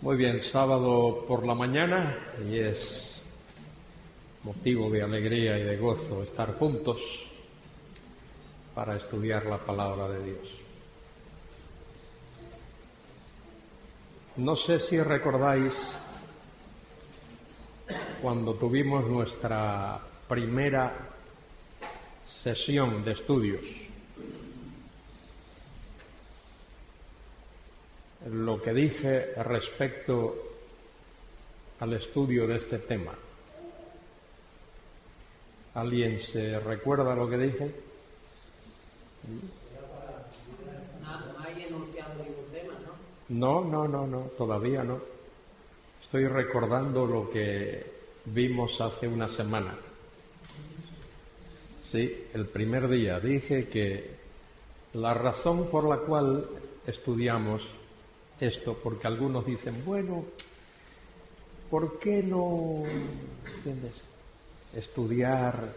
Muy bien, sábado por la mañana y es motivo de alegría y de gozo estar juntos para estudiar la palabra de Dios. No sé si recordáis cuando tuvimos nuestra primera sesión de estudios, lo que dije respecto al estudio de este tema. ¿Alguien se recuerda lo que dije? No hay enunciado ningún tema, ¿no? No, todavía no. Estoy recordando lo que vimos hace una semana. Sí, el primer día dije que la razón por la cual estudiamos esto, porque algunos dicen, bueno, ¿por qué no, entiendes, estudiar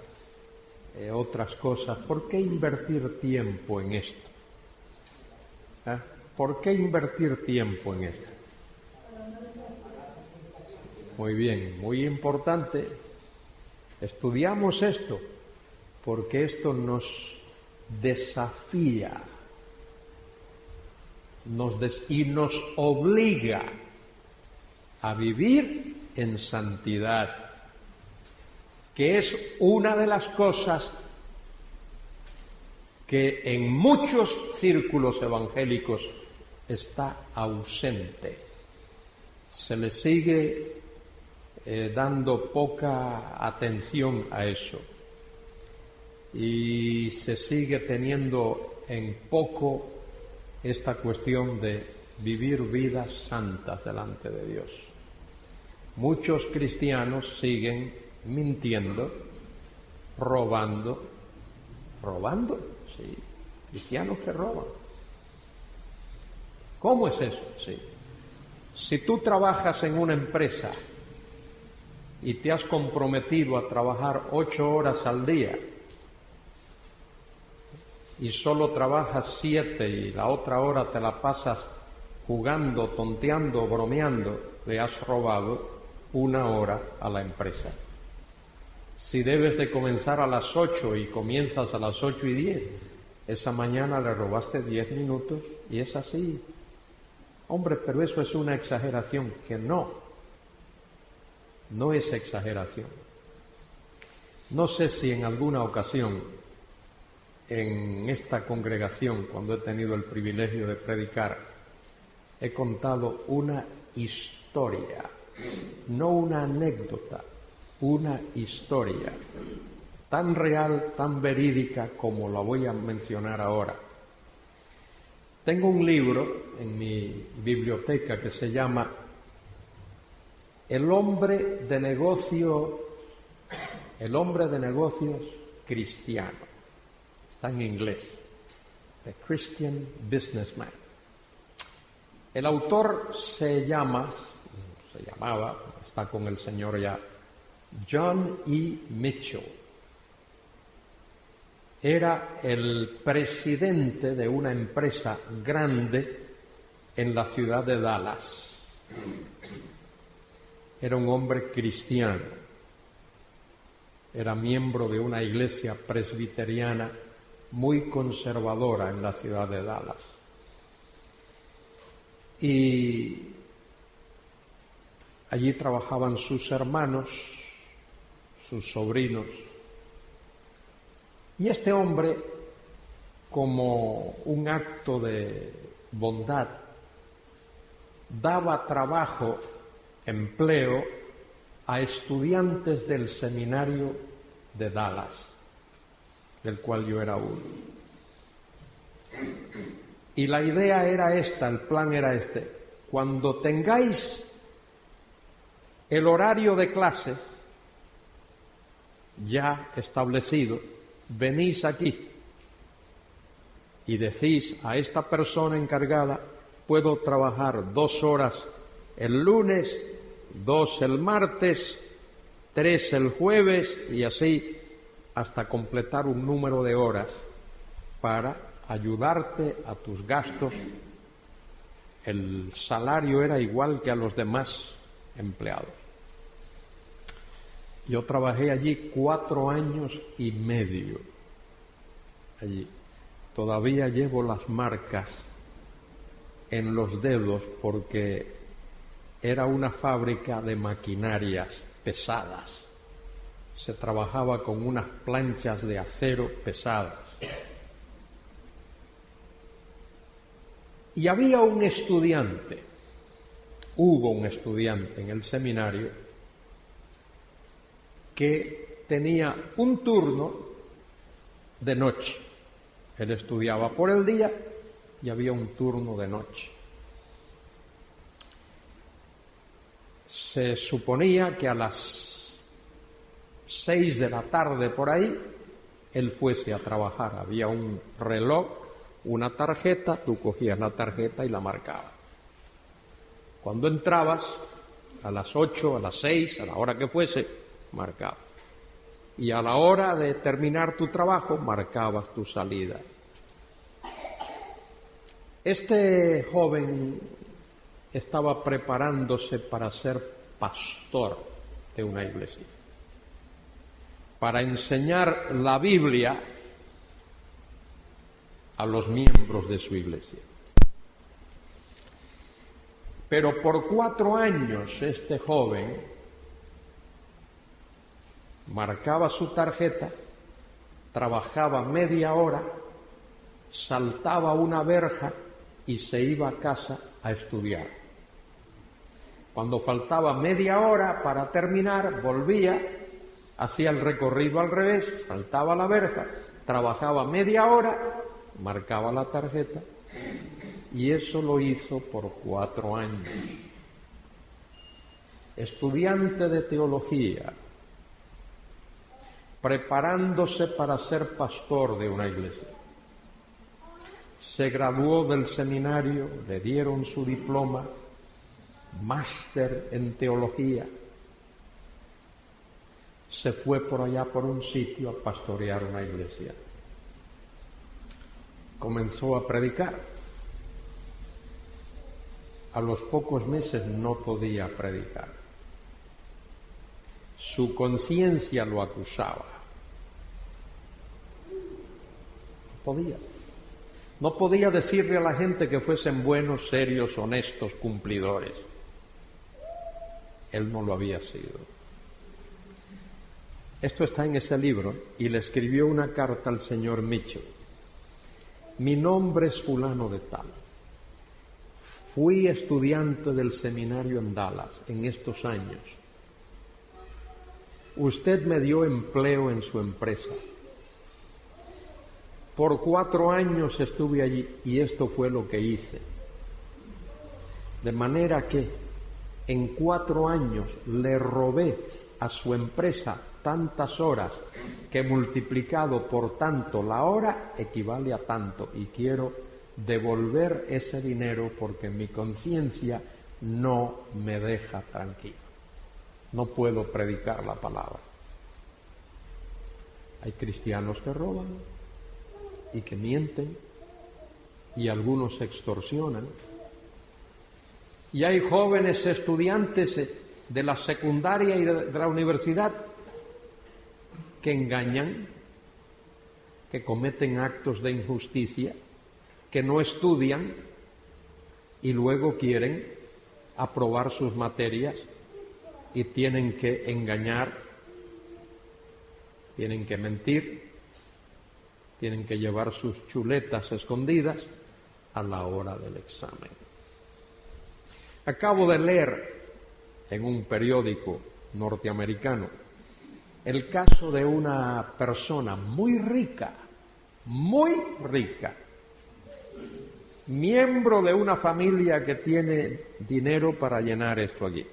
otras cosas? ¿Por qué invertir tiempo en esto? ¿Por qué invertir tiempo en esto? Muy bien, muy importante. Estudiamos esto porque esto nos desafía y nos obliga a vivir en santidad, que es una de las cosas que en muchos círculos evangélicos está ausente. Se le sigue dando poca atención a eso y se sigue teniendo en poco esta cuestión de vivir vidas santas delante de Dios. Muchos cristianos siguen mintiendo, robando, sí, cristianos que roban. ¿Cómo es eso? Sí. Si tú trabajas en una empresa y te has comprometido a trabajar 8 horas al día y solo trabajas 7 y la otra hora te la pasas jugando, tonteando, bromeando, le has robado 1 hora a la empresa. Si debes de comenzar a las 8 y comienzas a las 8:10, esa mañana le robaste 10 minutos y es así. Hombre, pero eso es una exageración, que no es exageración. No sé si en alguna ocasión en esta congregación, cuando he tenido el privilegio de predicar, he contado una historia, no una anécdota, una historia tan real, tan verídica como la voy a mencionar ahora. Tengo un libro en mi biblioteca que se llama El hombre de negocios cristiano. Está en inglés. The Christian Businessman. El autor se llamaba, está con el Señor ya, John E. Mitchell. Era el presidente de una empresa grande en la ciudad de Dallas. Era un hombre cristiano. Era miembro de una iglesia presbiteriana muy conservadora en la ciudad de Dallas. Y allí trabajaban sus hermanos, sus sobrinos. Y este hombre, como un acto de bondad, daba trabajo, empleo, a estudiantes del seminario de Dallas, del cual yo era uno. Y la idea era esta, el plan era este: cuando tengáis el horario de clases ya establecido, venís aquí y decís a esta persona encargada, puedo trabajar 2 horas el lunes, 2 el martes, 3 el jueves y así hasta completar un número de horas para ayudarte a tus gastos el salario era igual que a los demás empleados. Yo trabajé allí 4 años y medio. Allí. Todavía llevo las marcas en los dedos porque era una fábrica de maquinarias pesadas. Se trabajaba con unas planchas de acero pesadas. Y había un estudiante, hubo un estudiante en el seminario que tenía un turno de noche. Él estudiaba por el día y había un turno de noche. Se suponía que a las 6 de la tarde por ahí, él fuese a trabajar. Había un reloj, una tarjeta, tú cogías la tarjeta y la marcabas. Cuando entrabas, a las 8, a las 6, a la hora que fuese, marcabas. Y a la hora de terminar tu trabajo, marcabas tu salida. Este joven estaba preparándose para ser pastor de una iglesia, para enseñar la Biblia a los miembros de su iglesia. Pero por 4 años este joven marcaba su tarjeta, trabajaba media hora, saltaba una verja y se iba a casa a estudiar. Cuando faltaba media hora para terminar, volvía, hacía el recorrido al revés, saltaba la verja, trabajaba media hora, marcaba la tarjeta, y eso lo hizo por 4 años. Estudiante de teología, preparándose para ser pastor de una iglesia. Se graduó del seminario, le dieron su diploma, máster en teología. Se fue por allá por un sitio a pastorear una iglesia. Comenzó a predicar. A los pocos meses no podía predicar. Su conciencia lo acusaba. No podía decirle a la gente que fuesen buenos, serios, honestos, cumplidores. Él no lo había sido. Esto está en ese libro y le escribió una carta al señor Mitchell. Mi nombre es fulano de tal. Fui estudiante del seminario en Dallas en estos años. Usted me dio empleo en su empresa. Por 4 años estuve allí y esto fue lo que hice. De manera que en 4 años le robé a su empresa tantas horas que multiplicado por tanto la hora equivale a tanto, y quiero devolver ese dinero porque mi conciencia no me deja tranquilo. No puedo predicar la palabra. Hay cristianos que roban y que mienten, y algunos extorsionan. Y hay jóvenes estudiantes de la secundaria y de la universidad que engañan, que cometen actos de injusticia, que no estudian y luego quieren aprobar sus materias y tienen que engañar, tienen que mentir, tienen que llevar sus chuletas escondidas a la hora del examen. Acabo de leer en un periódico norteamericano el caso de una persona muy rica, miembro de una familia que tiene dinero para llenar esto aquí.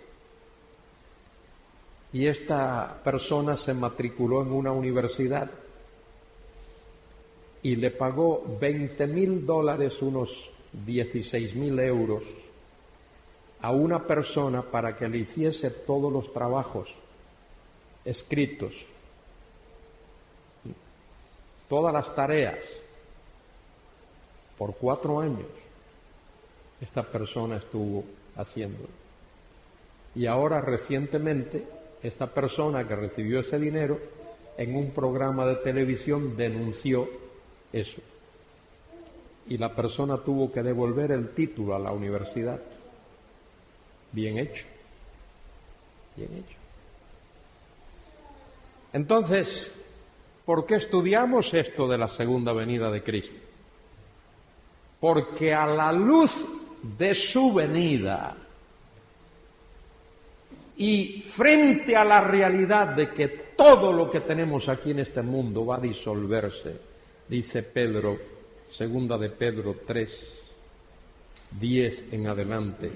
Y esta persona se matriculó en una universidad y le pagó $20,000, unos 16,000 euros, a una persona para que le hiciese todos los trabajos escritos, todas las tareas, por 4 años. esta persona estuvo haciendo. Y ahora recientemente esta persona que recibió ese dinero en un programa de televisión denunció eso. Y la persona tuvo que devolver el título a la universidad. Bien hecho. Bien hecho. Entonces, ¿por qué estudiamos esto de la segunda venida de Cristo? Porque a la luz de su venida y frente a la realidad de que todo lo que tenemos aquí en este mundo va a disolverse, dice Pedro, segunda de Pedro 3, 10 en adelante,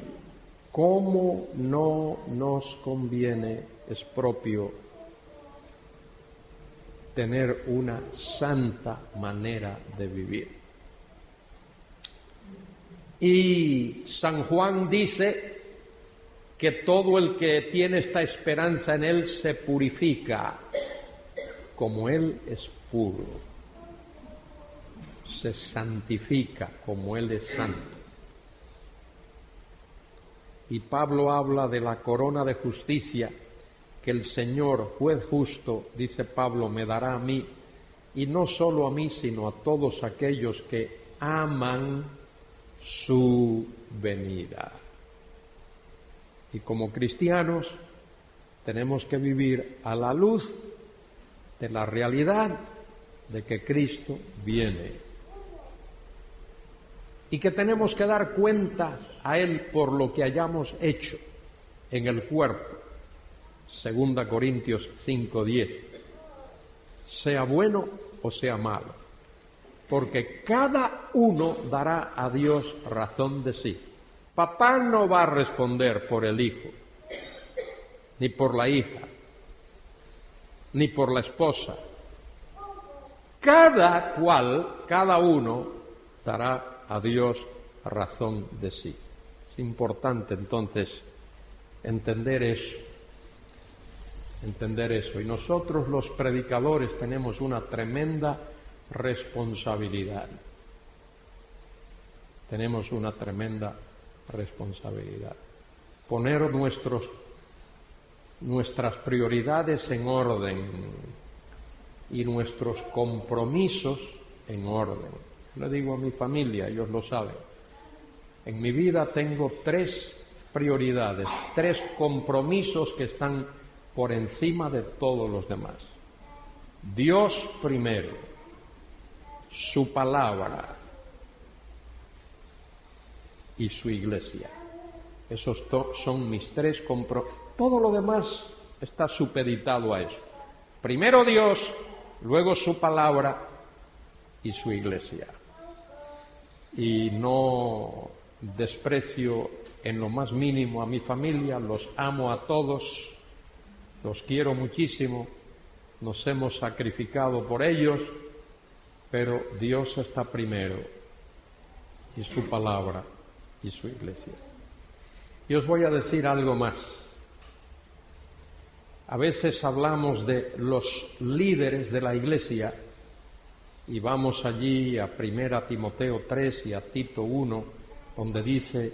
¿cómo no nos conviene, es propio, tener una santa manera de vivir? Y San Juan dice que todo el que tiene esta esperanza en Él se purifica, como Él es puro, se santifica como Él es santo. Y Pablo habla de la corona de justicia que el Señor, juez justo, dice Pablo, me dará a mí, y no solo a mí, sino a todos aquellos que aman su venida. Y como cristianos tenemos que vivir a la luz de la realidad de que Cristo viene y que tenemos que dar cuentas a Él por lo que hayamos hecho en el cuerpo. 2 Corintios 5:10, sea bueno o sea malo, porque cada uno dará a Dios razón de sí. Papá no va a responder por el hijo, ni por la hija, ni por la esposa. Cada cual, cada uno, dará a Dios razón de sí. Es importante entonces entender eso. Y nosotros los predicadores tenemos una tremenda responsabilidad. Tenemos una tremenda responsabilidad. Poner nuestras prioridades en orden y nuestros compromisos en orden. Le digo a mi familia, ellos lo saben. En mi vida tengo 3 prioridades, 3 compromisos que están por encima de todos los demás. Dios primero, su palabra y su iglesia. Esos son mis 3 compromisos. Todo lo demás está supeditado a eso. Primero Dios, luego su palabra y su iglesia. Y no desprecio en lo más mínimo a mi familia, los amo a todos, los quiero muchísimo, nos hemos sacrificado por ellos, pero Dios está primero y su palabra y su iglesia. Y os voy a decir algo más. A veces hablamos de los líderes de la iglesia y vamos allí a 1 Timoteo 3 y a Tito 1, donde dice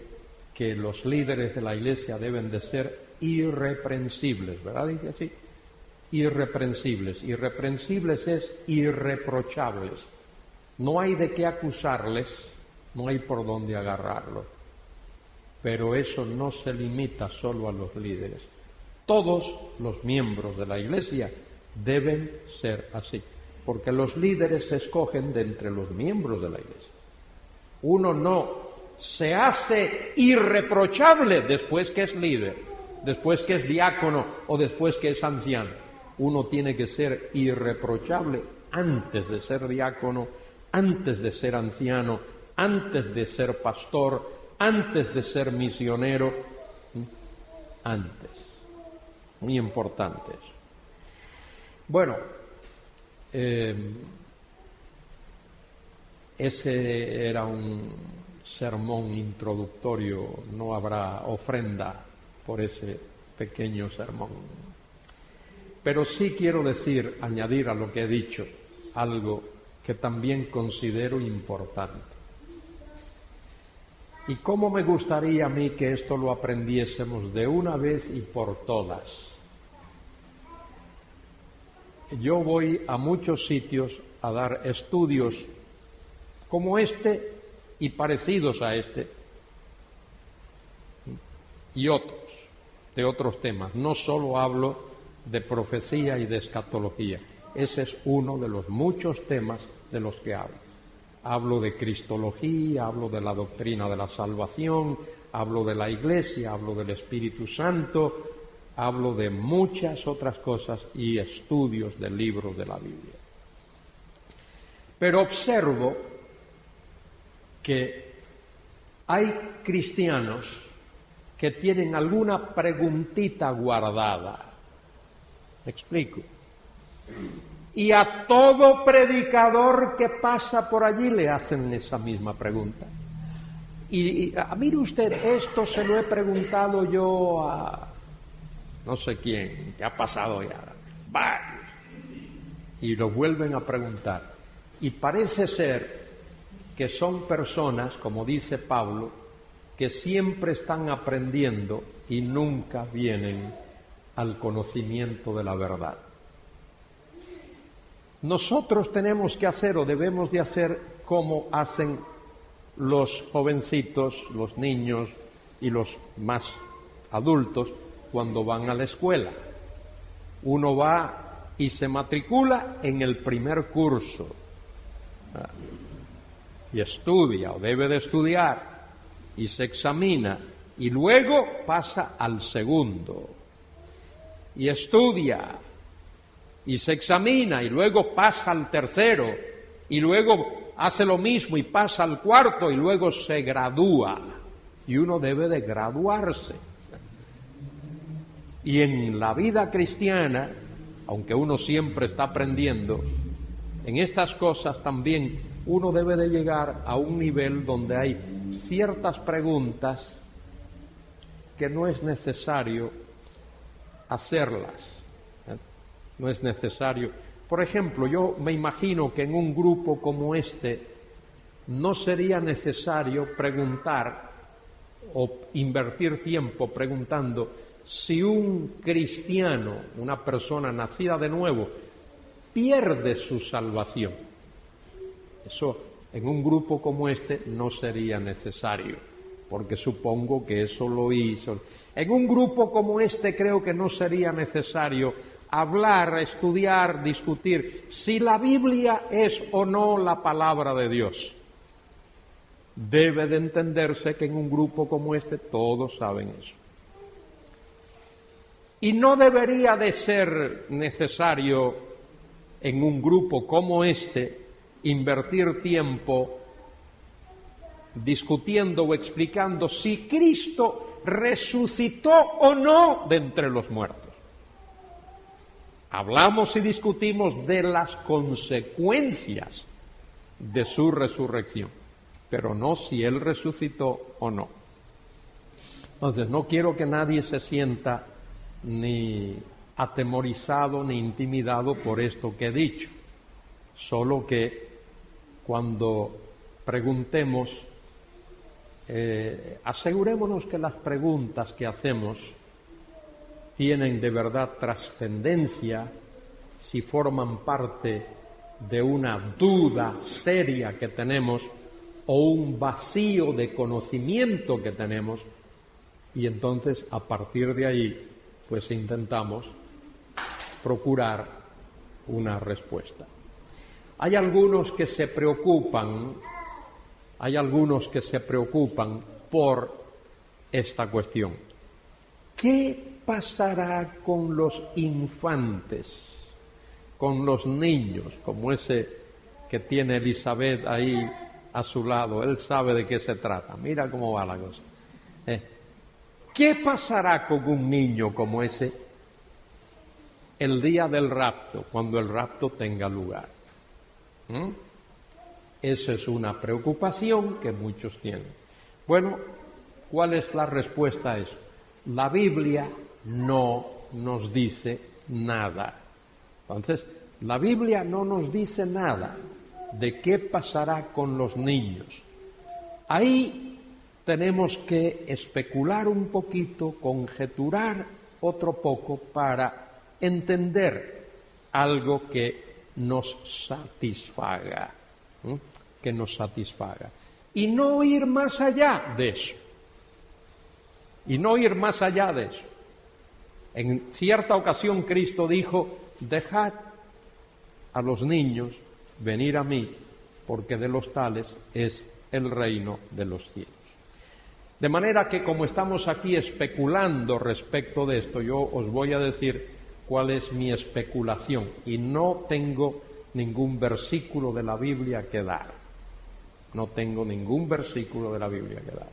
que los líderes de la iglesia deben de ser irreprensibles, ¿verdad? Dice así, irreprensibles. Irreprensibles es irreprochables. No hay de qué acusarles, no hay por dónde agarrarlos. Pero eso no se limita solo a los líderes. Todos los miembros de la iglesia deben ser así, porque los líderes se escogen de entre los miembros de la iglesia. Uno no se hace irreprochable después que es líder, después que es diácono o después que es anciano. Uno tiene que ser irreprochable antes de ser diácono, antes de ser anciano, antes de ser pastor, antes de ser misionero, antes. Muy importante eso. Bueno, ese era un sermón introductorio, no habrá ofrenda por ese pequeño sermón. Pero sí quiero añadir a lo que he dicho, algo que también considero importante. Y cómo me gustaría a mí que esto lo aprendiésemos de una vez y por todas. Yo voy a muchos sitios a dar estudios como este y parecidos a este y otros, de otros temas. No solo hablo de profecía y de escatología. Ese es uno de los muchos temas de los que hablo. Hablo de cristología, hablo de la doctrina de la salvación, hablo de la Iglesia, hablo del Espíritu Santo, hablo de muchas otras cosas y estudios de libros de la Biblia. Pero observo que hay cristianos que tienen alguna preguntita guardada. ¿Me explico? Y a todo predicador que pasa por allí le hacen esa misma pregunta. Y mire usted, esto se lo he preguntado yo a no sé quién, que ha pasado ya varios, y lo vuelven a preguntar. Y parece ser que son personas, como dice Pablo, que siempre están aprendiendo y nunca vienen al conocimiento de la verdad. Nosotros tenemos que hacer o debemos de hacer como hacen los jovencitos, los niños y los más adultos cuando van a la escuela. Uno va y se matricula en el primer curso y estudia o debe de estudiar y se examina y luego pasa al segundo y estudia y se examina y luego pasa al tercero y luego hace lo mismo y pasa al cuarto y luego se gradúa. Y uno debe de graduarse. Y en la vida cristiana, aunque uno siempre está aprendiendo, en estas cosas también uno debe de llegar a un nivel donde hay ciertas preguntas que no es necesario hacerlas. No es necesario. Por ejemplo, yo me imagino que en un grupo como este no sería necesario preguntar o invertir tiempo preguntando si un cristiano, una persona nacida de nuevo, pierde su salvación. Eso en un grupo como este no sería necesario, porque supongo que eso lo hizo. En un grupo como este creo que no sería necesario hablar, estudiar, discutir si la Biblia es o no la palabra de Dios. Debe de entenderse que en un grupo como este todos saben eso. Y no debería de ser necesario en un grupo como este invertir tiempo discutiendo o explicando si Cristo resucitó o no de entre los muertos. Hablamos y discutimos de las consecuencias de su resurrección, pero no si Él resucitó o no. Entonces, no quiero que nadie se sienta ni atemorizado ni intimidado por esto que he dicho, solo que cuando preguntemos, asegurémonos que las preguntas que hacemos tienen de verdad trascendencia, si forman parte de una duda seria que tenemos o un vacío de conocimiento que tenemos, y entonces a partir de ahí pues intentamos procurar una respuesta. Hay algunos que se preocupan por esta cuestión. ¿Qué pasará con los infantes, con los niños, como ese que tiene Elizabeth ahí a su lado? Él sabe de qué se trata. Mira cómo va la cosa. ¿Qué pasará con un niño como ese el día del rapto, cuando el rapto tenga lugar? Esa es una preocupación que muchos tienen. Bueno, ¿cuál es la respuesta a eso? La Biblia no nos dice nada. Entonces, la Biblia no nos dice nada de qué pasará con los niños. Ahí tenemos que especular un poquito, conjeturar otro poco para entender algo que nos satisfaga, ¿eh? Que nos satisfaga. Y no ir más allá de eso. Y no ir más allá de eso. En cierta ocasión Cristo dijo: dejad a los niños venir a mí, porque de los tales es el reino de los cielos. De manera que, como estamos aquí especulando respecto de esto, yo os voy a decir cuál es mi especulación, y no tengo ningún versículo de la Biblia que dar. No tengo ningún versículo de la Biblia que dar.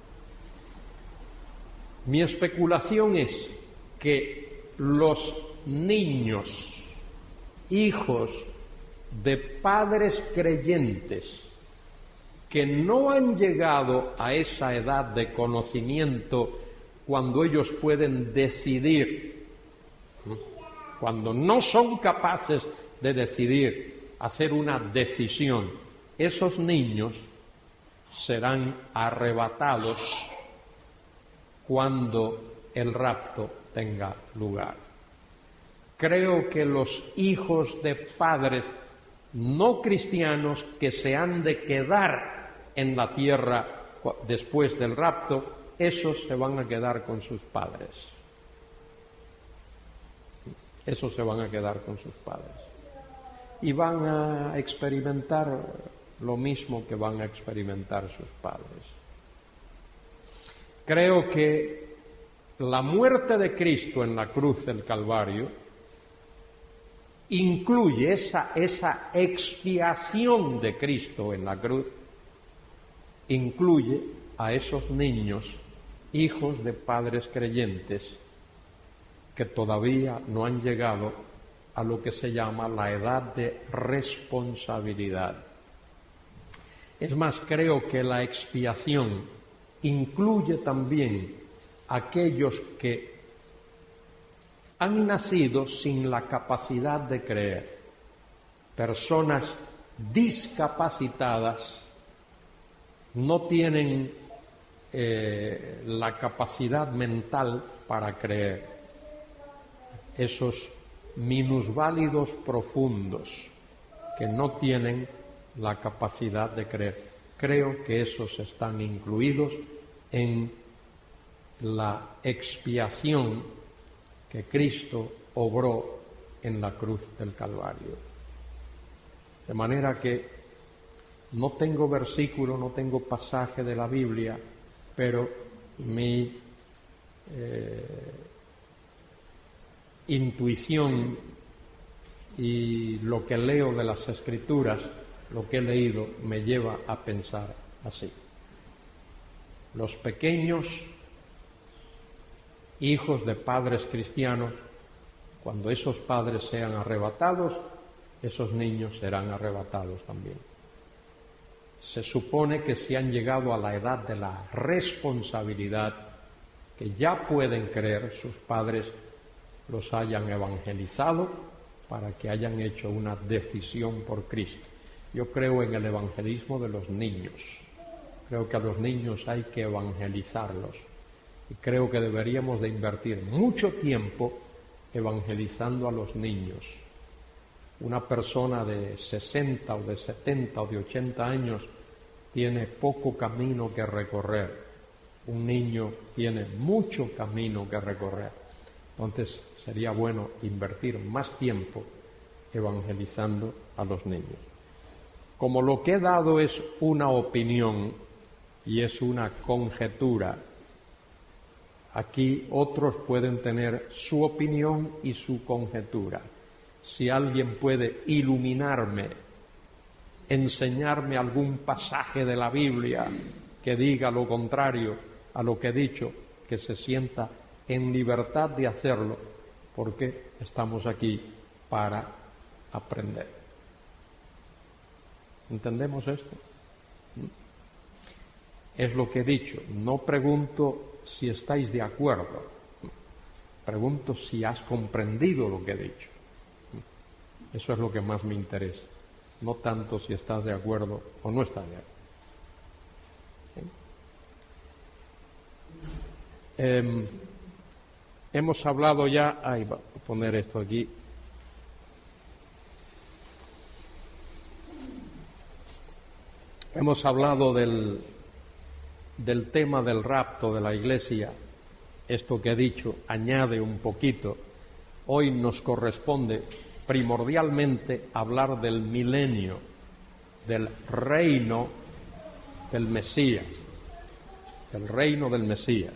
Mi especulación es que los niños, hijos de padres creyentes, que no han llegado a esa edad de conocimiento cuando ellos pueden decidir, cuando no son capaces de decidir, hacer una decisión, esos niños serán arrebatados cuando el rapto tenga lugar. Creo que los hijos de padres no cristianos que se han de quedar en la tierra después del rapto, esos se van a quedar con sus padres. Esos se van a quedar con sus padres. Y van a experimentar lo mismo que van a experimentar sus padres. Creo que la muerte de Cristo en la cruz del Calvario incluye esa expiación de Cristo en la cruz, incluye a esos niños, hijos de padres creyentes, que todavía no han llegado a lo que se llama la edad de responsabilidad. Es más, creo que la expiación incluye también a aquellos que han nacido sin la capacidad de creer, personas discapacitadas, no tienen la capacidad mental para creer, esos minusválidos profundos que no tienen la capacidad de creer. Creo que esos están incluidos en la expiación que Cristo obró en la cruz del Calvario. De manera que no tengo versículo, no tengo pasaje de la Biblia, pero mi intuición y lo que leo de las Escrituras, lo que he leído, me lleva a pensar así. Los pequeños hijos de padres cristianos, cuando esos padres sean arrebatados, esos niños serán arrebatados también. Se supone que si han llegado a la edad de la responsabilidad, que ya pueden creer, sus padres los hayan evangelizado para que hayan hecho una decisión por Cristo. Yo creo en el evangelismo de los niños. Creo que a los niños hay que evangelizarlos. Y creo que deberíamos de invertir mucho tiempo evangelizando a los niños. Una persona de 60 o de 70 o de 80 años tiene poco camino que recorrer. Un niño tiene mucho camino que recorrer. Entonces sería bueno invertir más tiempo evangelizando a los niños. Como lo que he dado es una opinión y es una conjetura, aquí otros pueden tener su opinión y su conjetura. Si alguien puede iluminarme, enseñarme algún pasaje de la Biblia que diga lo contrario a lo que he dicho, que se sienta en libertad de hacerlo, porque estamos aquí para aprender. ¿Entendemos esto? Es lo que he dicho. No pregunto si estáis de acuerdo. Pregunto si has comprendido lo que he dicho. Eso es lo que más me interesa. No tanto si estás de acuerdo o no estás de acuerdo. ¿Sí? Hemos hablado ya, voy a poner esto aquí. Hemos hablado del tema del rapto de la Iglesia. Esto que he dicho añade un poquito. Hoy nos corresponde primordialmente hablar del milenio, del reino del Mesías, del reino del Mesías.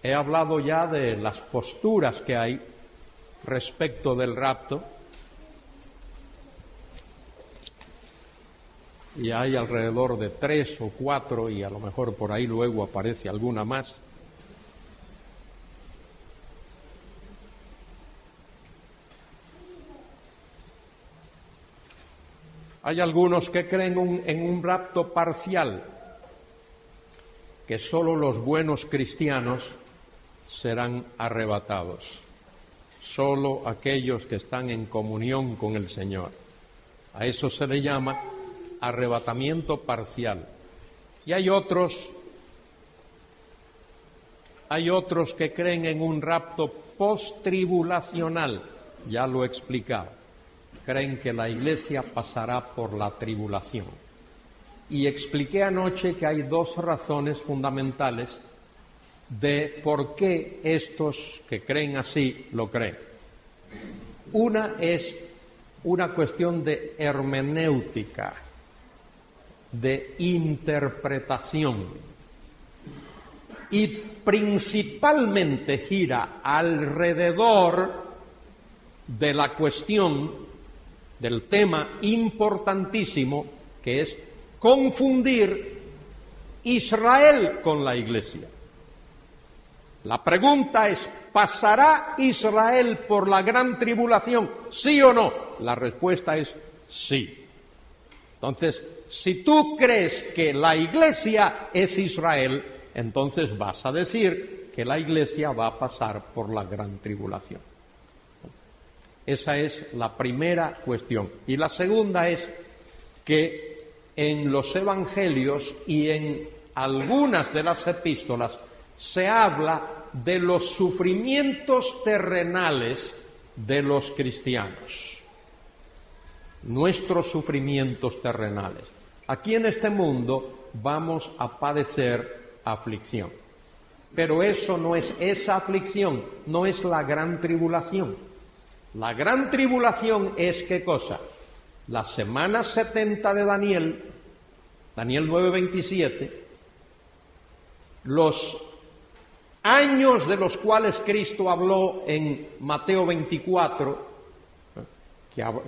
He hablado ya de las posturas que hay respecto del rapto, y hay alrededor de 3 o 4, y a lo mejor por ahí luego aparece alguna más. Hay algunos que creen en un rapto parcial, que solo los buenos cristianos serán arrebatados, solo aquellos que están en comunión con el Señor. A eso se le llama arrebatamiento parcial. Y hay otros que creen en un rapto postribulacional, ya lo he explicado. Creen que la Iglesia pasará por la tribulación. Y expliqué anoche que hay 2 razones fundamentales de por qué estos que creen así lo creen. Una es una cuestión de hermenéutica, de interpretación, y principalmente gira alrededor de la cuestión del tema importantísimo que es confundir Israel con la Iglesia. La pregunta es, ¿pasará Israel por la gran tribulación? ¿Sí o no? La respuesta es sí. Entonces, si tú crees que la Iglesia es Israel, entonces vas a decir que la Iglesia va a pasar por la gran tribulación. Esa es la primera cuestión. Y la segunda es que en los evangelios y en algunas de las epístolas se habla de los sufrimientos terrenales de los cristianos, nuestros sufrimientos terrenales. Aquí en este mundo vamos a padecer aflicción, pero esa aflicción no es la gran tribulación. La gran tribulación es, ¿qué cosa? La semana 70 de Daniel 9:27, los años de los cuales Cristo habló en Mateo 24,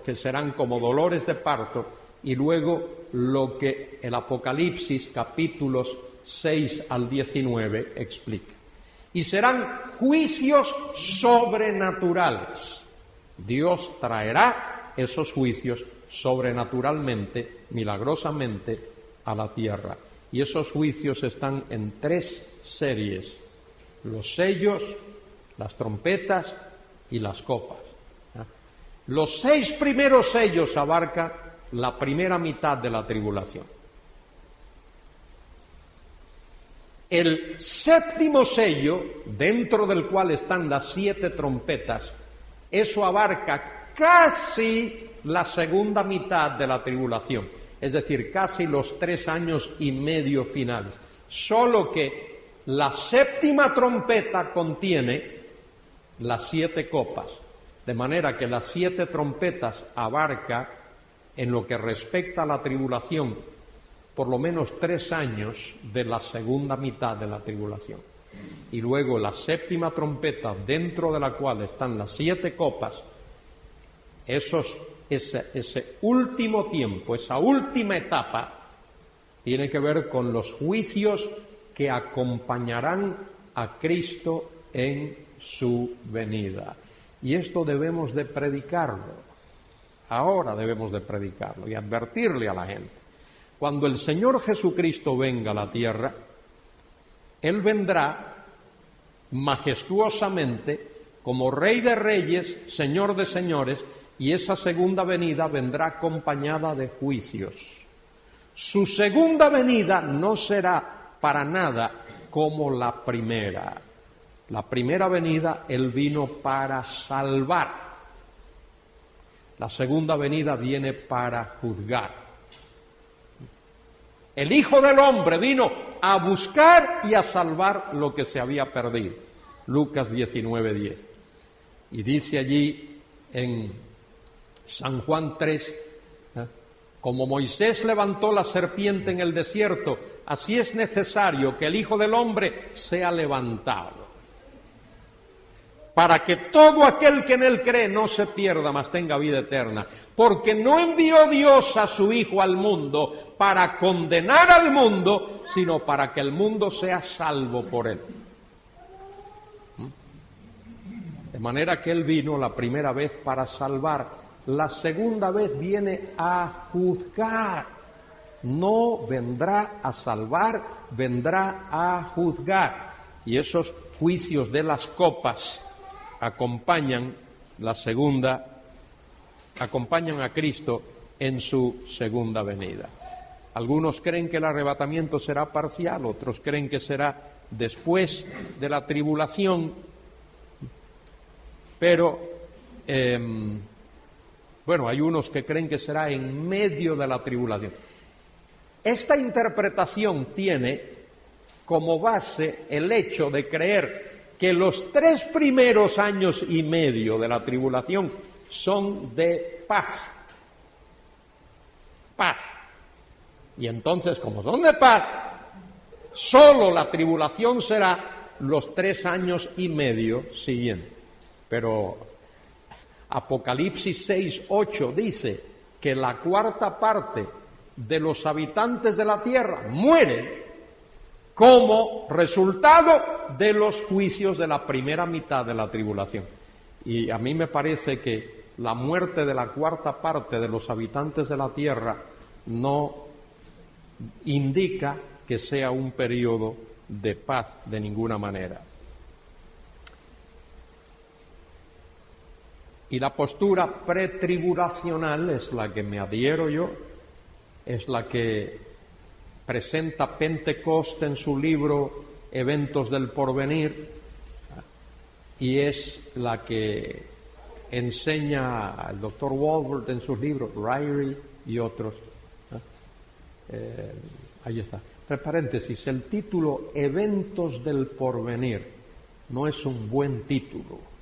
que serán como dolores de parto, y luego lo que el Apocalipsis, capítulos 6 al 19, explica. Y serán juicios sobrenaturales. Dios traerá esos juicios sobrenaturalmente, milagrosamente, a la tierra. Y esos juicios están en 3 series: los sellos, las trompetas y las copas. Los 6 primeros sellos abarcan la primera mitad de la tribulación. El 7º sello, dentro del cual están las 7 trompetas, eso abarca casi la segunda mitad de la tribulación, es decir, casi los 3 años y medio finales. Solo que la 7ª trompeta contiene las 7 copas, de manera que las 7 trompetas abarca, en lo que respecta a la tribulación, por lo menos 3 años de la segunda mitad de la tribulación. Y luego la 7ª trompeta, dentro de la cual están las 7 copas, ese último tiempo, esa última etapa, tiene que ver con los juicios que acompañarán a Cristo en su venida. Y esto debemos de predicarlo. Ahora debemos de predicarlo y advertirle a la gente. Cuando el Señor Jesucristo venga a la tierra, Él vendrá majestuosamente como Rey de Reyes, Señor de Señores, y esa segunda venida vendrá acompañada de juicios. Su segunda venida no será para nada como la primera. La primera venida Él vino para salvar. La segunda venida viene para juzgar. El Hijo del Hombre vino a buscar y a salvar lo que se había perdido. Lucas 19:10. Y dice allí en San Juan 3, como Moisés levantó la serpiente en el desierto, así es necesario que el Hijo del Hombre sea levantado, para que todo aquel que en Él cree no se pierda, mas tenga vida eterna. Porque no envió Dios a su Hijo al mundo para condenar al mundo, sino para que el mundo sea salvo por Él. De manera que Él vino la primera vez para salvar, la segunda vez viene a juzgar. No vendrá a salvar, vendrá a juzgar. Y esos juicios de las copas acompañan a Cristo en su segunda venida. Algunos creen que el arrebatamiento será parcial, otros creen que será después de la tribulación, pero hay unos que creen que será en medio de la tribulación. Esta interpretación tiene como base el hecho de creer que los 3 primeros años y medio de la tribulación son de paz. Paz. Y entonces, como son de paz, solo la tribulación será los 3 años y medio siguientes. Pero Apocalipsis 6:8 dice que la 4ª parte de los habitantes de la tierra mueren como resultado de los juicios de la primera mitad de la tribulación. Y a mí me parece que la muerte de la 4ª parte de los habitantes de la tierra no indica que sea un periodo de paz de ninguna manera. Y la postura pretribulacional es la que me adhiero yo, es la que presenta Pentecost en su libro Eventos del Porvenir, y es la que enseña el doctor Walworth en sus libros, Ryrie y otros. Ahí está. Entre paréntesis, el título Eventos del Porvenir no es un buen título.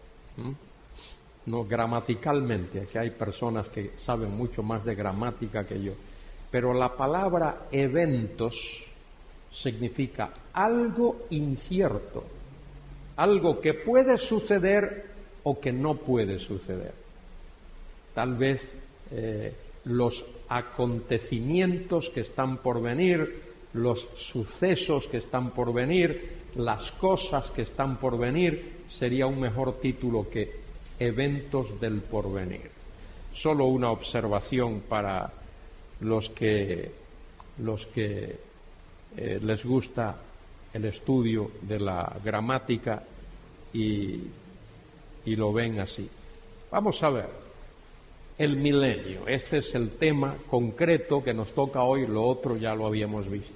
No, gramaticalmente, aquí hay personas que saben mucho más de gramática que yo. Pero la palabra eventos significa algo incierto, algo que puede suceder o que no puede suceder. Tal vez los acontecimientos que están por venir, los sucesos que están por venir, las cosas que están por venir, sería un mejor título que eventos del porvenir. Solo una observación para los que les gusta el estudio de la gramática y lo ven así. Vamos a ver, el milenio. Este es el tema concreto que nos toca hoy, lo otro ya lo habíamos visto.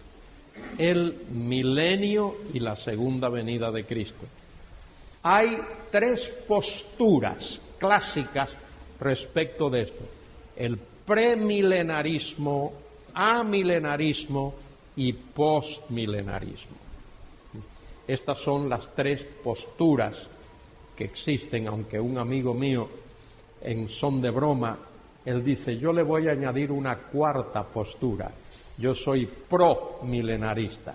El milenio y la segunda venida de Cristo. Hay 3 posturas clásicas respecto de esto: el premilenarismo, amilenarismo y postmilenarismo. Estas son las 3 posturas que existen, aunque un amigo mío, en son de broma, él dice: yo le voy a añadir una 4ª postura, yo soy pro-milenarista.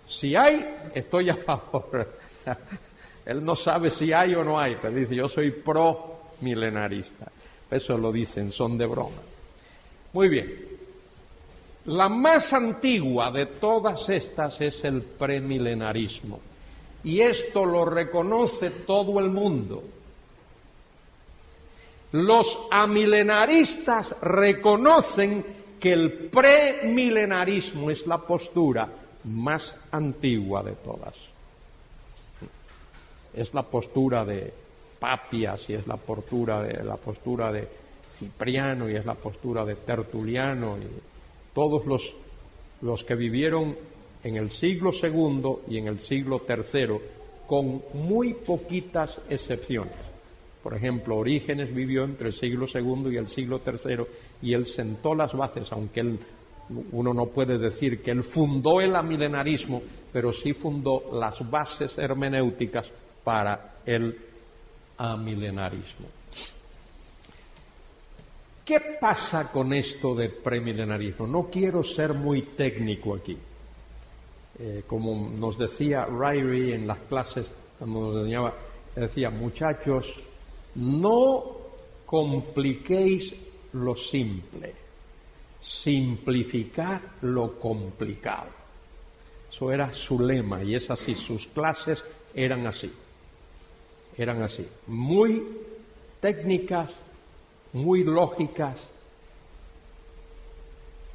Si hay, estoy a favor. Él no sabe si hay o no hay, pero dice: yo soy pro-milenarista. Eso lo dice en son de broma. Muy bien. La más antigua de todas estas es el premilenarismo. Y esto lo reconoce todo el mundo. Los amilenaristas reconocen que el premilenarismo es la postura más antigua de todas. Es la postura de Papias y es la postura Cipriano y es la postura de Tertuliano y todos los que vivieron en el siglo II y en el siglo III, con muy poquitas excepciones. Por ejemplo, Orígenes vivió entre el siglo II y el siglo III y él sentó las bases, aunque uno no puede decir que él fundó el amilenarismo, pero sí fundó las bases hermenéuticas para el amilenarismo. ¿Qué pasa con esto de premilenarismo? No quiero ser muy técnico aquí. Como nos decía Ryrie en las clases, cuando nos enseñaba, decía, muchachos, no compliquéis lo simple, simplificad lo complicado. Eso era su lema y es así, sus clases eran así, muy técnicas, muy lógicas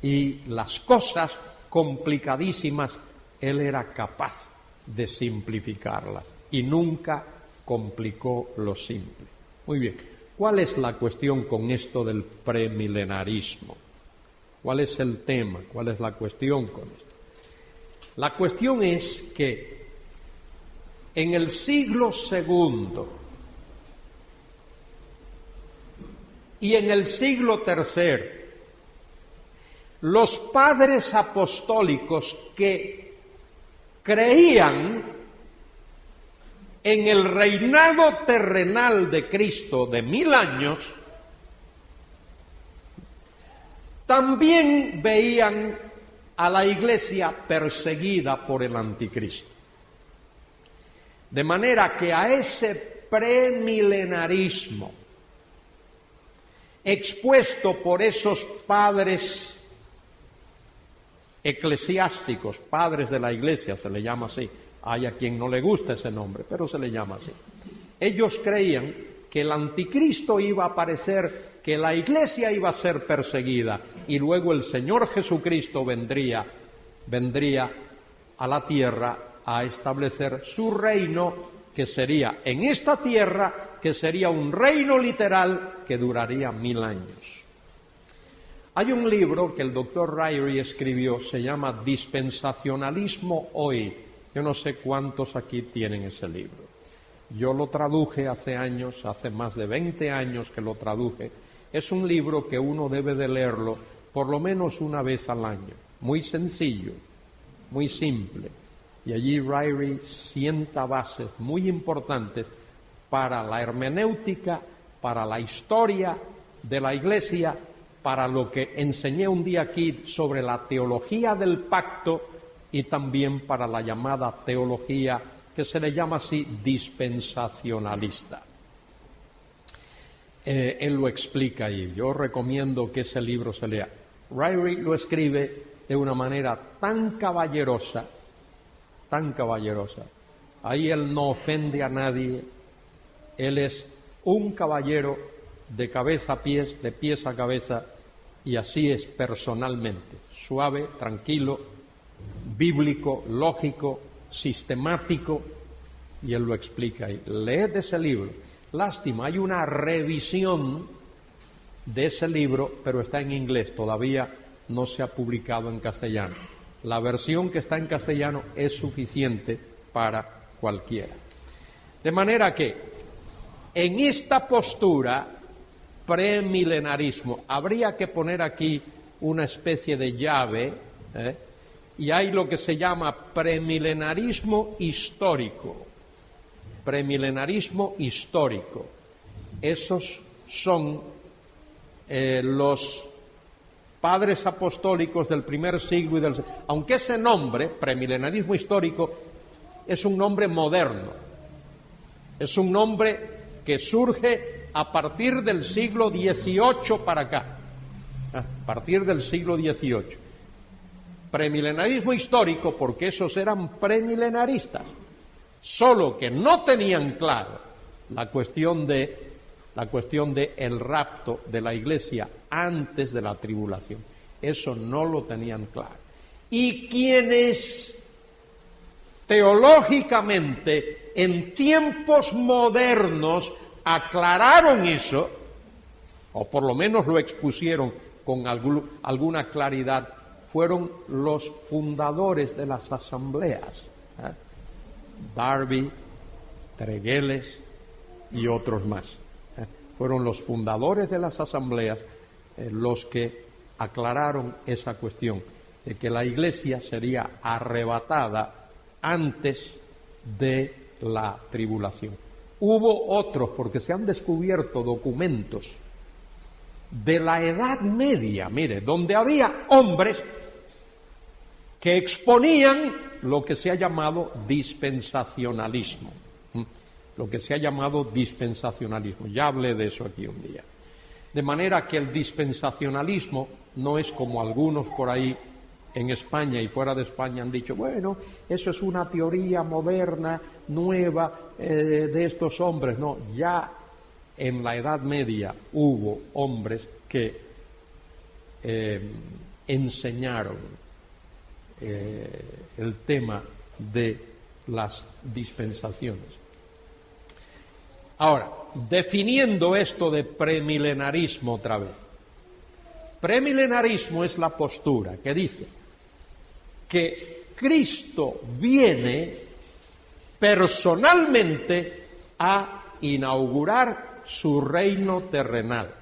y las cosas complicadísimas él era capaz de simplificarlas y nunca complicó lo simple. Muy bien, ¿cuál es la cuestión con esto del premilenarismo? ¿Cuál es el tema? ¿Cuál es la cuestión con esto? La cuestión es que en el siglo II y en el siglo III, los padres apostólicos que creían en el reinado terrenal de Cristo de 1000 años, también veían a la Iglesia perseguida por el anticristo. De manera que a ese premilenarismo expuesto por esos padres eclesiásticos, padres de la Iglesia, se le llama así, hay a quien no le gusta ese nombre, pero se le llama así. Ellos creían que el anticristo iba a aparecer, que la Iglesia iba a ser perseguida y luego el Señor Jesucristo vendría a la tierra a establecer su reino, que sería en esta tierra, que sería un reino literal que duraría 1000 años. Hay un libro que el doctor Ryrie escribió, se llama Dispensacionalismo Hoy. Yo no sé cuántos aquí tienen ese libro. Yo lo traduje hace años, hace más de 20 años que lo traduje. Es un libro que uno debe de leerlo por lo menos una vez al año. Muy sencillo, muy simple. Y allí Ryrie sienta bases muy importantes para la hermenéutica, para la historia de la Iglesia, para lo que enseñé un día aquí sobre la teología del pacto y también para la llamada teología que se le llama así dispensacionalista. Él lo explica ahí. Yo recomiendo que ese libro se lea. Ryrie lo escribe de una manera tan caballerosa. Ahí él no ofende a nadie. Él es un caballero de cabeza a pies, de pies a cabeza, y así es personalmente. Suave, tranquilo, bíblico, lógico, sistemático, y él lo explica ahí. Leed ese libro. Lástima, hay una revisión de ese libro, pero está en inglés, todavía no se ha publicado en castellano. La versión que está en castellano es suficiente para cualquiera. De manera que, en esta postura, premilenarismo, habría que poner aquí una especie de llave, y hay lo que se llama premilenarismo histórico. Premilenarismo histórico. Esos son los padres apostólicos del primer siglo y del... Aunque ese nombre, premilenarismo histórico, es un nombre moderno. Es un nombre que surge a partir del siglo XVIII para acá. A partir del siglo XVIII. Premilenarismo histórico porque esos eran premilenaristas. Solo que no tenían claro la cuestión de el rapto de la Iglesia antes de la tribulación. Eso no lo tenían claro. Y quienes teológicamente en tiempos modernos aclararon eso, o por lo menos lo expusieron con alguna claridad, fueron los fundadores de las asambleas, Darby, Tregelles y otros más. Fueron los fundadores de las asambleas los que aclararon esa cuestión de que la Iglesia sería arrebatada antes de la tribulación. Hubo otros, porque se han descubierto documentos de la Edad Media, mire, donde había hombres que exponían lo que se ha llamado dispensacionalismo. Lo que se ha llamado dispensacionalismo. Ya hablé de eso aquí un día. De manera que el dispensacionalismo no es como algunos por ahí en España y fuera de España han dicho, bueno, eso es una teoría moderna, nueva, de estos hombres. No, ya en la Edad Media hubo hombres que enseñaron el tema de las dispensaciones. Ahora, definiendo esto de premilenarismo otra vez. Premilenarismo es la postura que dice que Cristo viene personalmente a inaugurar su reino terrenal.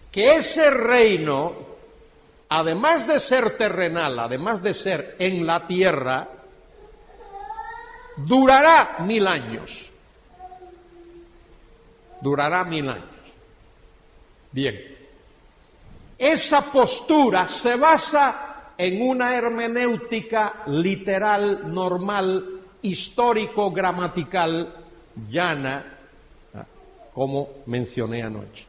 Que ese reino, además de ser terrenal, además de ser en la tierra, durará 1000 años. Durará 1000 años. Bien. Esa postura se basa en una hermenéutica literal, normal, histórico-gramatical, llana, como mencioné anoche.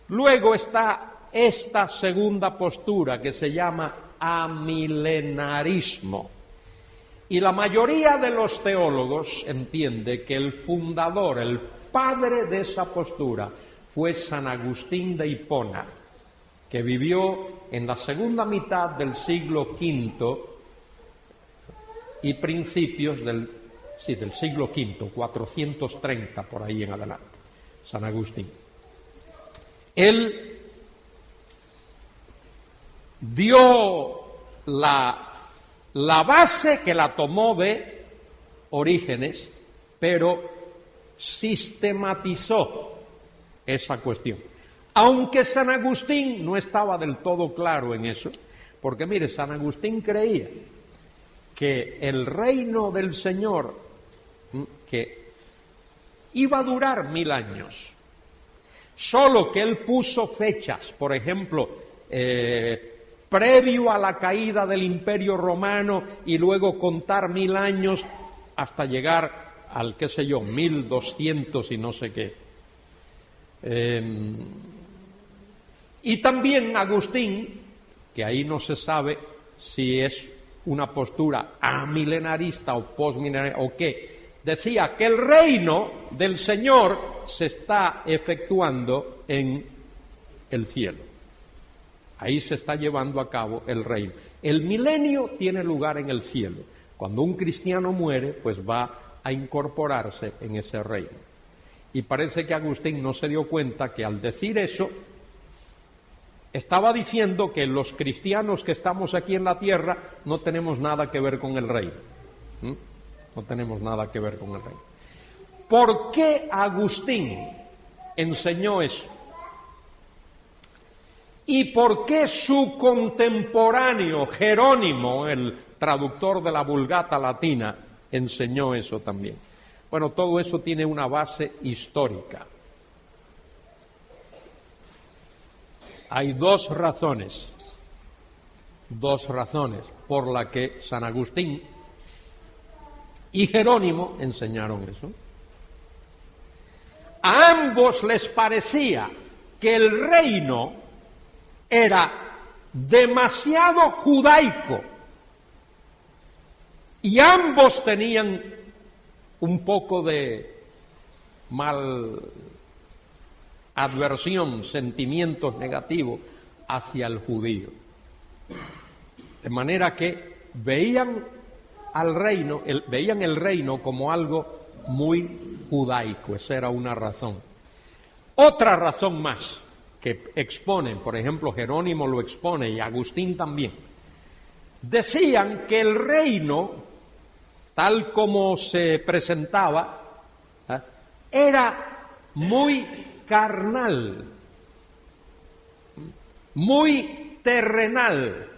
Luego está esta segunda postura que se llama amilenarismo. Y la mayoría de los teólogos entiende que el fundador, el padre de esa postura, fue San Agustín de Hipona, que vivió en la segunda mitad del siglo V y principios del siglo V, 430 por ahí en adelante, San Agustín. Él dio la base que la tomó de Orígenes, pero sistematizó esa cuestión. Aunque San Agustín no estaba del todo claro en eso, porque mire, San Agustín creía que el reino del Señor, que iba a durar 1000 años, solo que él puso fechas, por ejemplo, previo a la caída del Imperio Romano y luego contar 1000 años hasta llegar al, 1200 y no sé qué. Y también Agustín, que ahí no se sabe si es una postura amilenarista o postmilenarista o qué, decía que el reino del Señor se está efectuando en el cielo. Ahí se está llevando a cabo el reino. El milenio tiene lugar en el cielo. Cuando un cristiano muere, pues va a incorporarse en ese reino. Y parece que Agustín no se dio cuenta que al decir eso, estaba diciendo que los cristianos que estamos aquí en la tierra no tenemos nada que ver con el reino. No tenemos nada que ver con el reino. ¿Por qué Agustín enseñó eso? ¿Y por qué su contemporáneo Jerónimo, el traductor de la Vulgata latina, enseñó eso también? Bueno, todo eso tiene una base histórica. Hay dos razones por las que San Agustín y Jerónimo enseñaron eso. A ambos les parecía que el reino era demasiado judaico y ambos tenían un poco de mal adversión, sentimientos negativos hacia el judío. De manera que veían el reino como algo muy judaico, esa era una razón. Otra razón más que exponen, por ejemplo, Jerónimo lo expone y Agustín también, decían que el reino, tal como se presentaba, era muy carnal, muy terrenal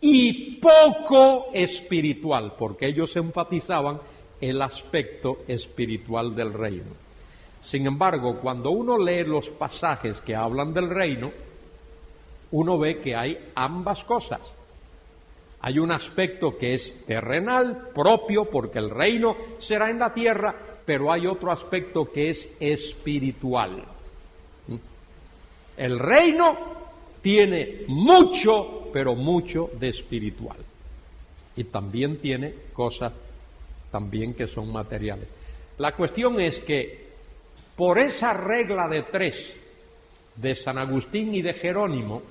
y poco espiritual, porque ellos enfatizaban el aspecto espiritual del reino. Sin embargo, cuando uno lee los pasajes que hablan del reino, uno ve que hay ambas cosas. Hay un aspecto que es terrenal, propio, porque el reino será en la tierra, pero hay otro aspecto que es espiritual. El reino tiene mucho, pero mucho de espiritual. Y también tiene cosas también que son materiales. La cuestión es que por esa regla de 3 de San Agustín y de Jerónimo,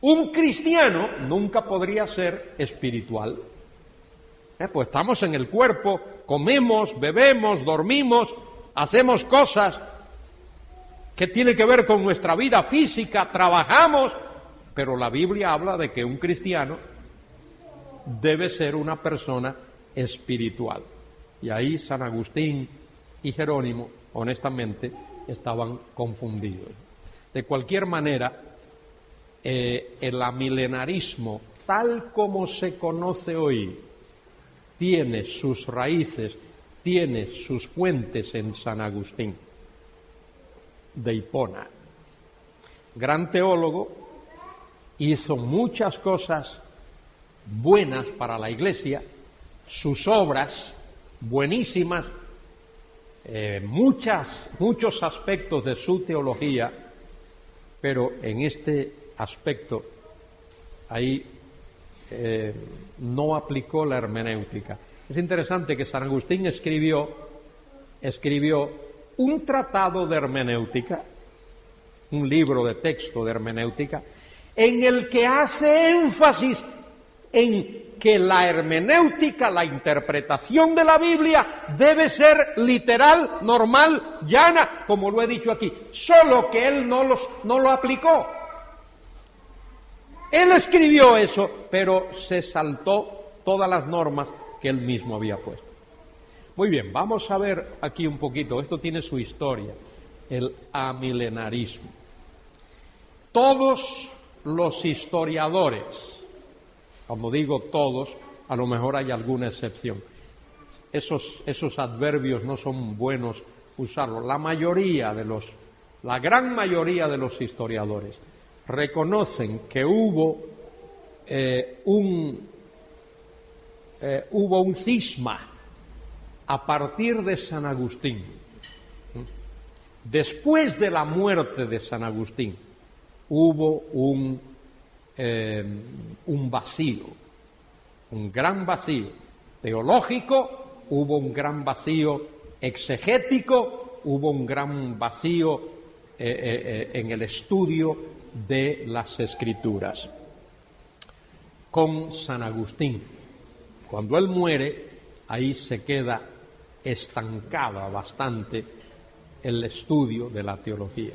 un cristiano nunca podría ser espiritual. Pues estamos en el cuerpo, comemos, bebemos, dormimos, hacemos cosas que tienen que ver con nuestra vida física, trabajamos, pero la Biblia habla de que un cristiano debe ser una persona espiritual. Y ahí San Agustín y Jerónimo, honestamente, estaban confundidos. De cualquier manera, el amilenarismo, tal como se conoce hoy, tiene sus raíces, tiene sus fuentes en San Agustín de Hipona. Gran teólogo, hizo muchas cosas buenas para la Iglesia, sus obras buenísimas, muchos aspectos de su teología, pero en este aspecto ahí no aplicó la hermenéutica. Es interesante que San Agustín escribió un tratado de hermenéutica, un libro de texto de hermenéutica, en el que hace énfasis en que la hermenéutica, la interpretación de la Biblia, debe ser literal, normal, llana, como lo he dicho aquí, solo que él no lo aplicó. Él escribió eso, pero se saltó todas las normas que él mismo había puesto. Muy bien, vamos a ver aquí un poquito, esto tiene su historia, el amilenarismo. Todos los historiadores, como digo todos, a lo mejor hay alguna excepción, esos adverbios no son buenos usarlos. La gran mayoría de los historiadores reconocen que hubo un cisma a partir de San Agustín. Después de la muerte de San Agustín hubo un vacío, un gran vacío teológico, hubo un gran vacío exegético, hubo un gran vacío en el estudio de las Escrituras. Con San Agustín, cuando él muere, ahí se queda estancada bastante el estudio de la teología.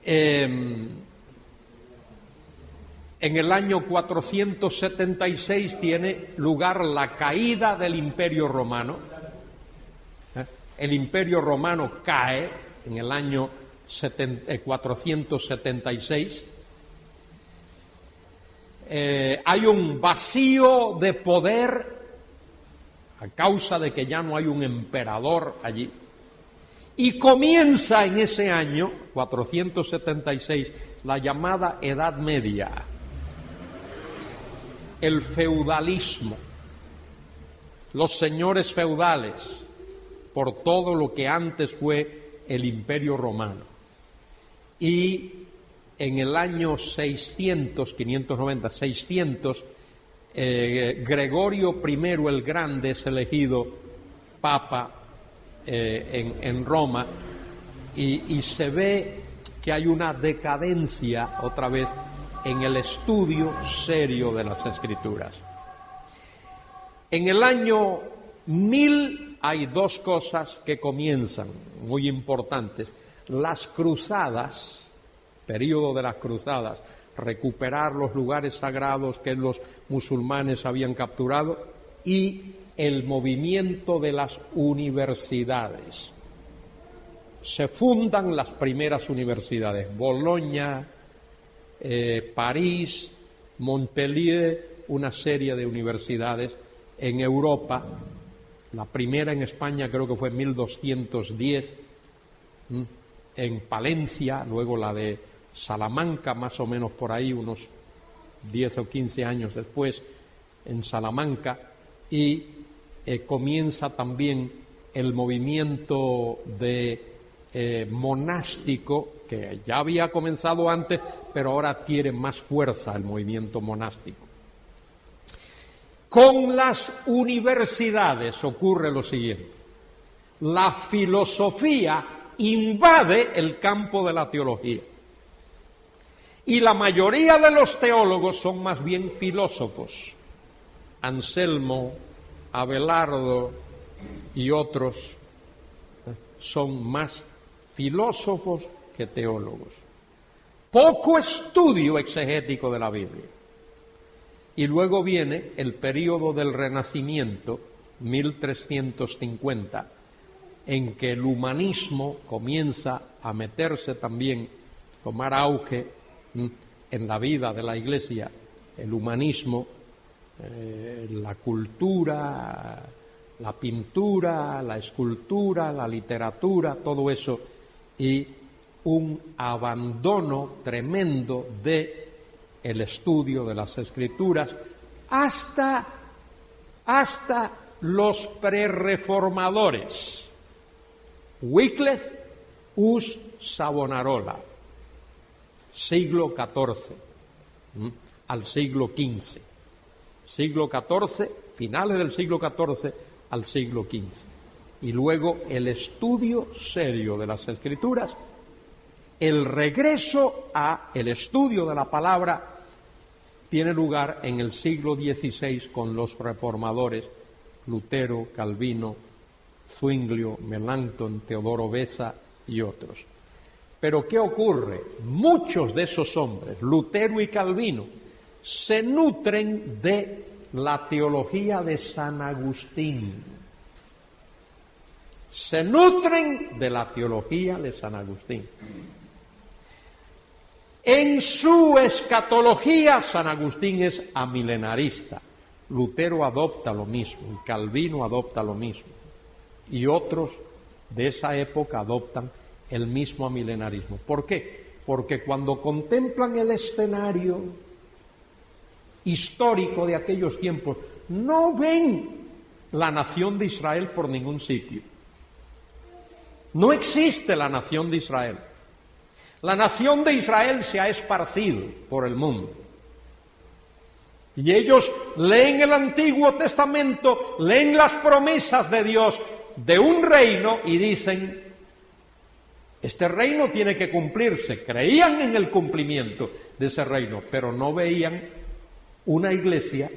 En el año 476 tiene lugar la caída del Imperio Romano. El Imperio Romano cae en el año 476. Hay un vacío de poder a causa de que ya no hay un emperador allí. Y comienza en ese año, 476, la llamada Edad Media, el feudalismo, los señores feudales, por todo lo que antes fue el Imperio Romano. Y en el año 600, Gregorio I el Grande es elegido Papa en Roma y se ve que hay una decadencia otra vez en el estudio serio de las Escrituras. En el año Hay dos cosas que comienzan, muy importantes. Las cruzadas, periodo de las cruzadas, recuperar los lugares sagrados que los musulmanes habían capturado, y el movimiento de las universidades. Se fundan las primeras universidades, Bolonia, París, Montpellier, una serie de universidades en Europa. La primera en España creo que fue en 1210, en Palencia, luego la de Salamanca, más o menos por ahí, unos 10 o 15 años después, en Salamanca, y comienza también el movimiento de monástico, que ya había comenzado antes, pero ahora adquiere más fuerza el movimiento monástico. Con las universidades ocurre lo siguiente: la filosofía invade el campo de la teología. Y la mayoría de los teólogos son más bien filósofos. Anselmo, Abelardo y otros son más filósofos que teólogos. Poco estudio exegético de la Biblia. Y luego viene el período del Renacimiento, 1350, en que el humanismo comienza a meterse también, tomar auge en la vida de la Iglesia, el humanismo, la cultura, la pintura, la escultura, la literatura, todo eso, y un abandono tremendo de el estudio de las Escrituras hasta los prerreformadores. Wycliffe us Savonarola, siglo XIV al siglo XV. Siglo XIV, finales del siglo XIV al siglo XV. Y luego el estudio serio de las Escrituras, el regreso al estudio de la palabra, tiene lugar en el siglo XVI con los reformadores Lutero, Calvino, Zwinglio, Melanchthon, Teodoro Beza y otros. Pero ¿qué ocurre? Muchos de esos hombres, Lutero y Calvino, se nutren de la teología de San Agustín. Se nutren de la teología de San Agustín. En su escatología, San Agustín es amilenarista. Lutero adopta lo mismo, y Calvino adopta lo mismo. Y otros de esa época adoptan el mismo amilenarismo. ¿Por qué? Porque cuando contemplan el escenario histórico de aquellos tiempos, no ven la nación de Israel por ningún sitio. No existe la nación de Israel. La nación de Israel se ha esparcido por el mundo. Y ellos leen el Antiguo Testamento, leen las promesas de Dios de un reino y dicen: este reino tiene que cumplirse. Creían en el cumplimiento de ese reino, pero no veían una iglesia,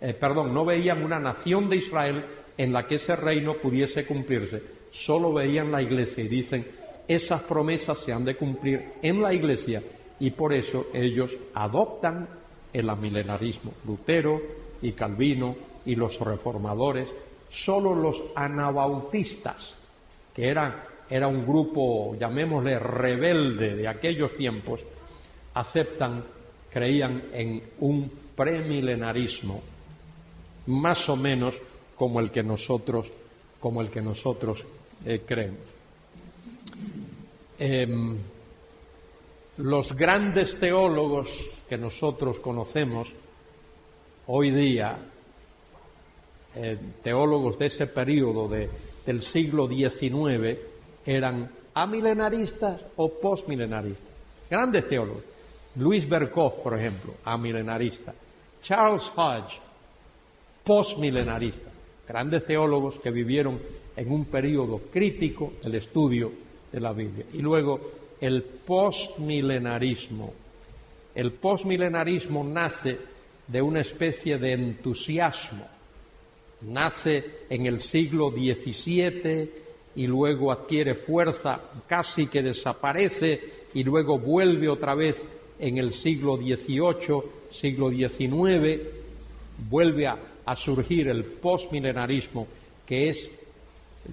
no veían una nación de Israel en la que ese reino pudiese cumplirse. Solo veían la iglesia y dicen: esas promesas se han de cumplir en la iglesia, y por eso ellos adoptan el amilenarismo. Lutero y Calvino y los reformadores. Solo los anabautistas, que era un grupo, llamémosle, rebelde de aquellos tiempos, creían en un premilenarismo, más o menos como el que nosotros creemos. Los grandes teólogos que nosotros conocemos hoy día, teólogos de ese periodo del siglo XIX, eran amilenaristas o postmilenaristas. Grandes teólogos. Louis Berkhof, por ejemplo, amilenarista. Charles Hodge, postmilenarista. Grandes teólogos que vivieron en un periodo crítico del estudio de la Biblia. Y luego el postmilenarismo. El postmilenarismo nace de una especie de entusiasmo nace en el siglo XVII y luego adquiere fuerza, casi que desaparece y luego vuelve otra vez en el siglo XVIII, siglo XIX, vuelve a surgir el postmilenarismo, que es,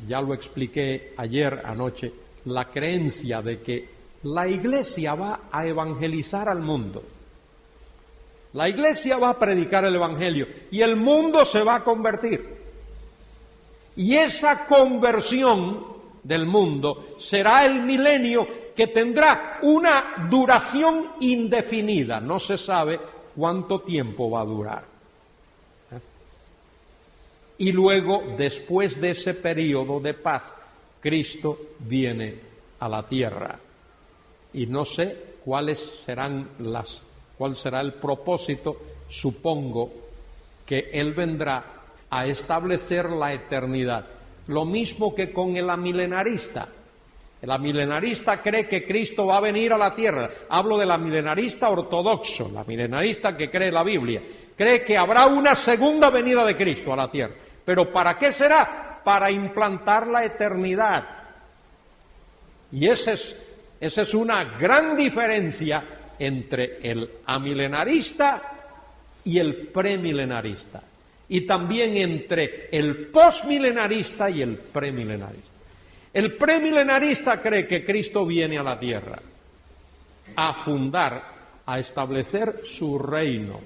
ya lo expliqué ayer anoche, la creencia de que la Iglesia va a evangelizar al mundo. La Iglesia va a predicar el Evangelio y el mundo se va a convertir. Y esa conversión del mundo será el milenio, que tendrá una duración indefinida. No se sabe cuánto tiempo va a durar. Y luego, después de ese periodo de paz, Cristo viene a la tierra. Y no sé cuál será el propósito. Supongo que Él vendrá a establecer la eternidad. Lo mismo que con el amilenarista. El amilenarista cree que Cristo va a venir a la tierra. Hablo del amilenarista ortodoxo, la milenarista que cree la Biblia. Cree que habrá una segunda venida de Cristo a la tierra. ¿Pero para qué será? Para implantar la eternidad. Y esa es una gran diferencia entre el amilenarista y el premilenarista. Y también entre el postmilenarista y el premilenarista. El premilenarista cree que Cristo viene a la tierra a fundar, a establecer su reino,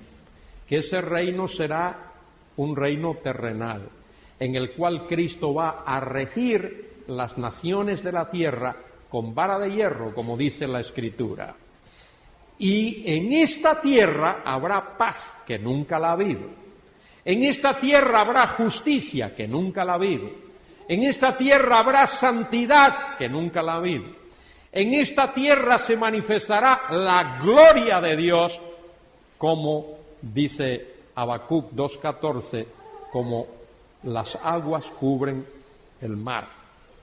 que ese reino será un reino terrenal, en el cual Cristo va a regir las naciones de la tierra con vara de hierro, como dice la Escritura. Y en esta tierra habrá paz, que nunca la ha habido. En esta tierra habrá justicia, que nunca la ha habido. En esta tierra habrá santidad, que nunca la ha habido. En esta tierra se manifestará la gloria de Dios, como dice Habacuc 2:14, como las aguas cubren el mar,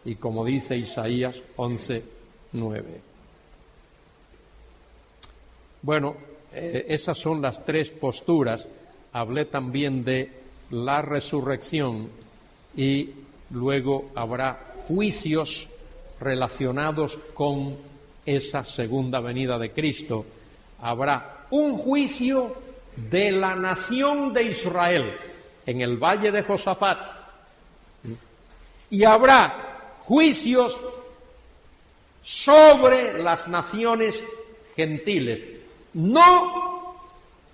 y como dice Isaías 11:9. Bueno, esas son las tres posturas. Hablé también de la resurrección y luego habrá juicios relacionados con esa segunda venida de Cristo. Habrá un juicio de la nación de Israel en el valle de Josafat. Y habrá juicios sobre las naciones gentiles. No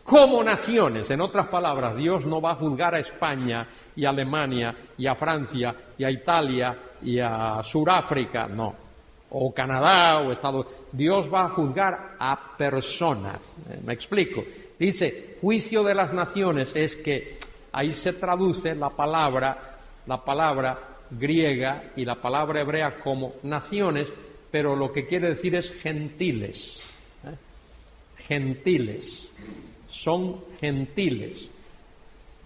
como naciones, en otras palabras, Dios no va a juzgar a España y a Alemania y a Francia y a Italia y a Sudáfrica, no, o Canadá o Estados Unidos. Dios va a juzgar a personas. Me explico. Dice, juicio de las naciones, es que ahí se traduce la palabra griega y la palabra hebrea como naciones, pero lo que quiere decir es gentiles. Gentiles. Son gentiles.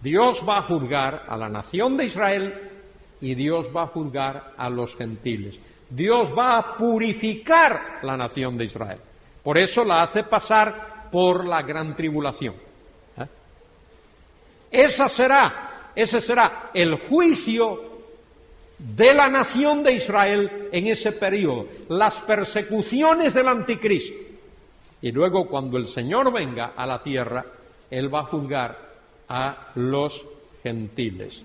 Dios va a juzgar a la nación de Israel y Dios va a juzgar a los gentiles. Dios va a purificar la nación de Israel. Por eso la hace pasar por la gran tribulación. Ese será el juicio de la nación de Israel en ese periodo. Las persecuciones del anticristo. Y luego, cuando el Señor venga a la tierra, Él va a juzgar a los gentiles.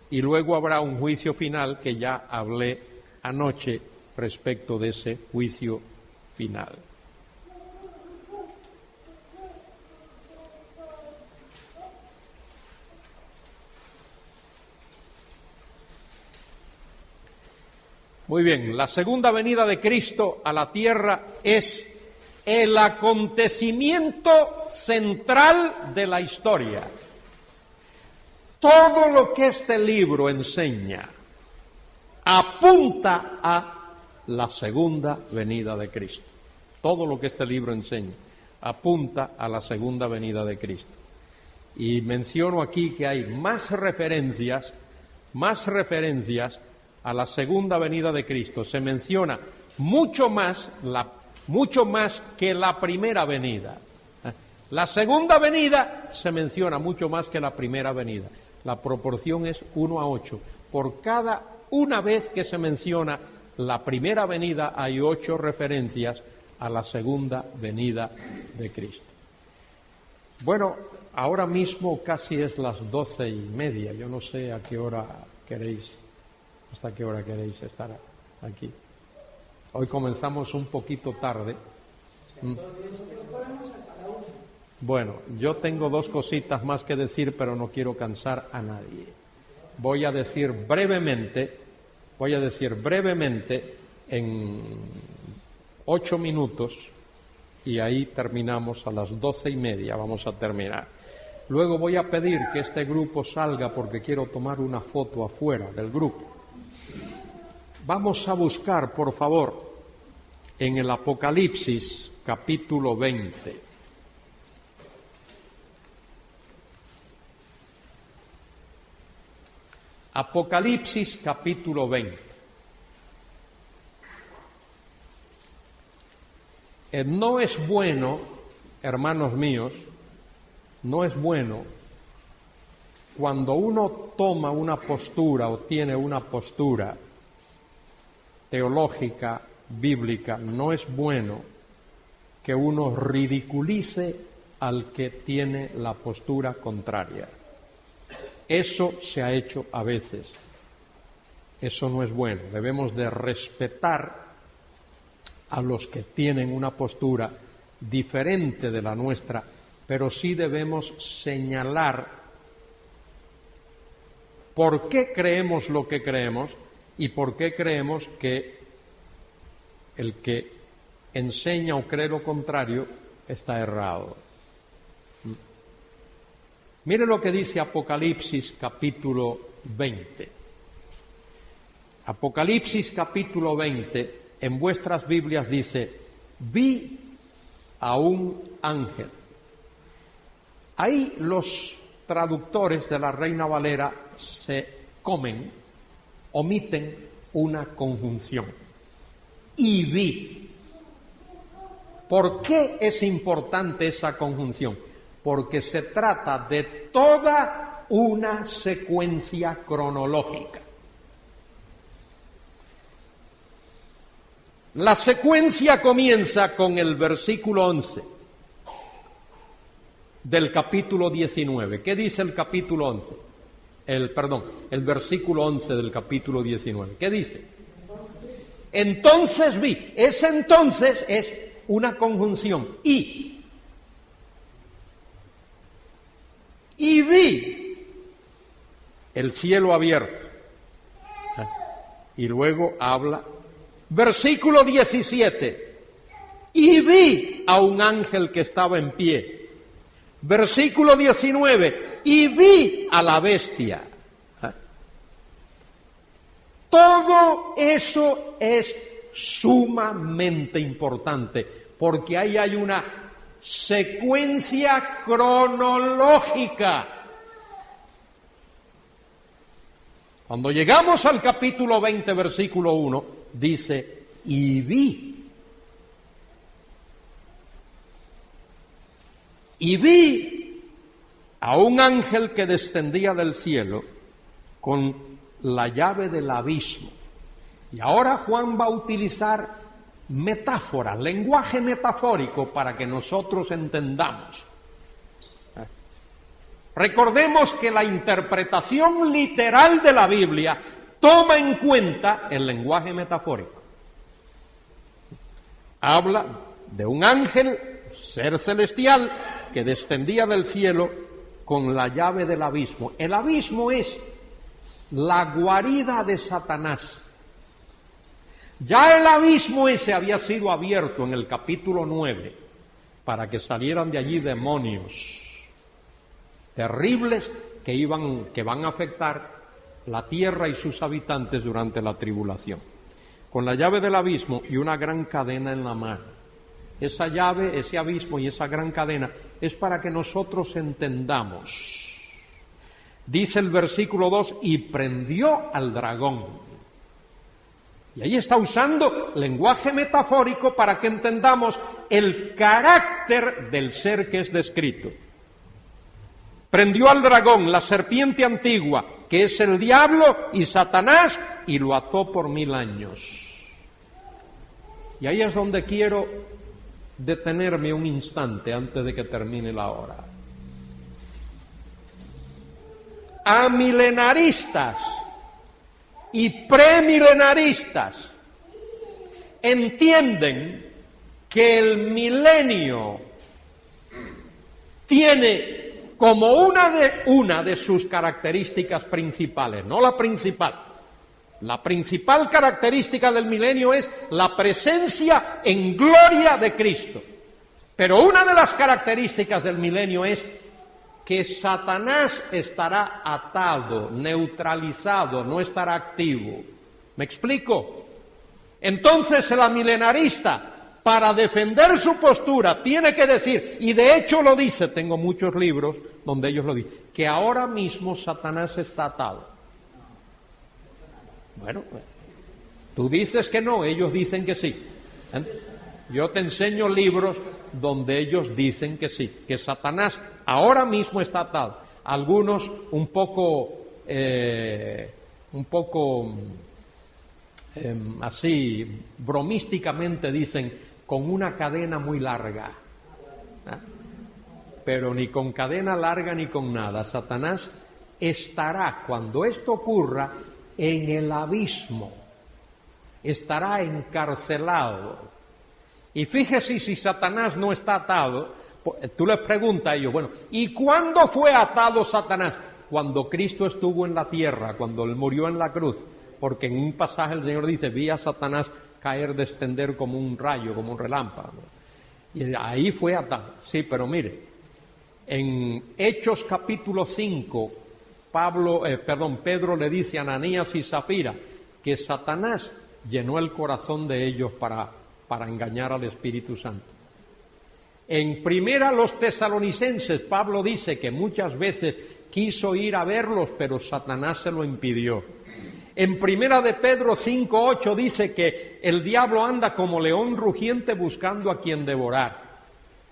Y luego habrá un juicio final, que ya hablé anoche respecto de ese juicio final. Muy bien, la segunda venida de Cristo a la tierra es el acontecimiento central de la historia. Todo lo que este libro enseña apunta a la segunda venida de Cristo. Todo lo que este libro enseña apunta a la segunda venida de Cristo. Y menciono aquí que hay más referencias a la segunda venida de Cristo. Se menciona mucho más que la primera venida. La segunda venida se menciona mucho más que la primera venida. La proporción es 1:8. Por cada una vez que se menciona la primera venida hay 8 referencias a la segunda venida de Cristo. Bueno, ahora mismo casi es las 12:30. Yo no sé a qué hora queréis, hasta qué hora queréis estar aquí. Hoy comenzamos un poquito tarde. Bueno, yo tengo 2 cositas más que decir, pero no quiero cansar a nadie. Voy a decir brevemente en 8 minutos, y ahí terminamos a las 12:30, vamos a terminar. Luego voy a pedir que este grupo salga porque quiero tomar una foto afuera del grupo. Vamos a buscar, por favor, en el Apocalipsis, capítulo 20. Apocalipsis, capítulo 20. No es bueno, hermanos míos, no es bueno cuando uno toma una postura o tiene una postura teológica, bíblica, no es bueno que uno ridiculice al que tiene la postura contraria. Eso se ha hecho a veces. Eso no es bueno. Debemos de respetar a los que tienen una postura diferente de la nuestra, pero sí debemos señalar por qué creemos lo que creemos y por qué creemos que el que enseña o cree lo contrario está errado. Mire lo que dice Apocalipsis capítulo 20. Apocalipsis capítulo 20, en vuestras Biblias dice, vi a un ángel. Ahí los traductores de la Reina Valera omiten una conjunción. Y vi. ¿Por qué es importante esa conjunción? Porque se trata de toda una secuencia cronológica. La secuencia comienza con el versículo 11 del capítulo 19. ¿Qué dice el capítulo 11? El versículo 11 del capítulo 19. ¿Qué dice? Entonces vi. Ese entonces es una conjunción. Y vi el cielo abierto. Y luego habla, versículo 17, y vi a un ángel que estaba en pie. Versículo 19, y vi a la bestia. Todo eso es sumamente importante, porque ahí hay una secuencia cronológica. Cuando llegamos al capítulo 20, versículo 1, dice, y vi. Y vi a un ángel que descendía del cielo con la llave del abismo. Y ahora Juan va a utilizar metáforas, lenguaje metafórico para que nosotros entendamos. Recordemos que la interpretación literal de la Biblia toma en cuenta el lenguaje metafórico. Habla de un ángel, ser celestial, que descendía del cielo con la llave del abismo. El abismo es la guarida de Satanás. Ya el abismo ese había sido abierto en el capítulo 9 para que salieran de allí demonios terribles que van a afectar la tierra y sus habitantes durante la tribulación. Con la llave del abismo y una gran cadena en la mano. Esa llave, ese abismo y esa gran cadena es para que nosotros entendamos. Dice el versículo 2, y prendió al dragón. Y ahí está usando lenguaje metafórico para que entendamos el carácter del ser que es descrito. Prendió al dragón, la serpiente antigua, que es el diablo y Satanás, y lo ató por 1000 años. Y ahí es donde quiero detenerme un instante antes de que termine la hora. Amilenaristas y premilenaristas entienden que el milenio tiene como una de sus características principales, no la principal. La principal característica del milenio es la presencia en gloria de Cristo. Pero una de las características del milenio es que Satanás estará atado, neutralizado, no estará activo. ¿Me explico? Entonces el amilenarista, para defender su postura, tiene que decir, y de hecho lo dice, tengo muchos libros donde ellos lo dicen, que ahora mismo Satanás está atado. Bueno, tú dices que no, ellos dicen que sí. Yo te enseño libros donde ellos dicen que sí, que Satanás ahora mismo está atado. Algunos un poco así bromísticamente dicen con una cadena muy larga. Pero ni con cadena larga ni con nada. Satanás estará, cuando esto ocurra, en el abismo, estará encarcelado. Y fíjese, si Satanás no está atado, tú les preguntas a ellos, bueno, ¿y cuándo fue atado Satanás? Cuando Cristo estuvo en la tierra, cuando Él murió en la cruz, porque en un pasaje el Señor dice, vi a Satanás caer, descender como un rayo, como un relámpago. Y ahí fue atado. Sí, pero mire, en Hechos capítulo 5, Pedro le dice a Ananías y Zafira que Satanás llenó el corazón de ellos para engañar al Espíritu Santo. En primera los tesalonicenses, Pablo dice que muchas veces quiso ir a verlos, pero Satanás se lo impidió. En primera de Pedro 5:8 dice que el diablo anda como león rugiente buscando a quien devorar.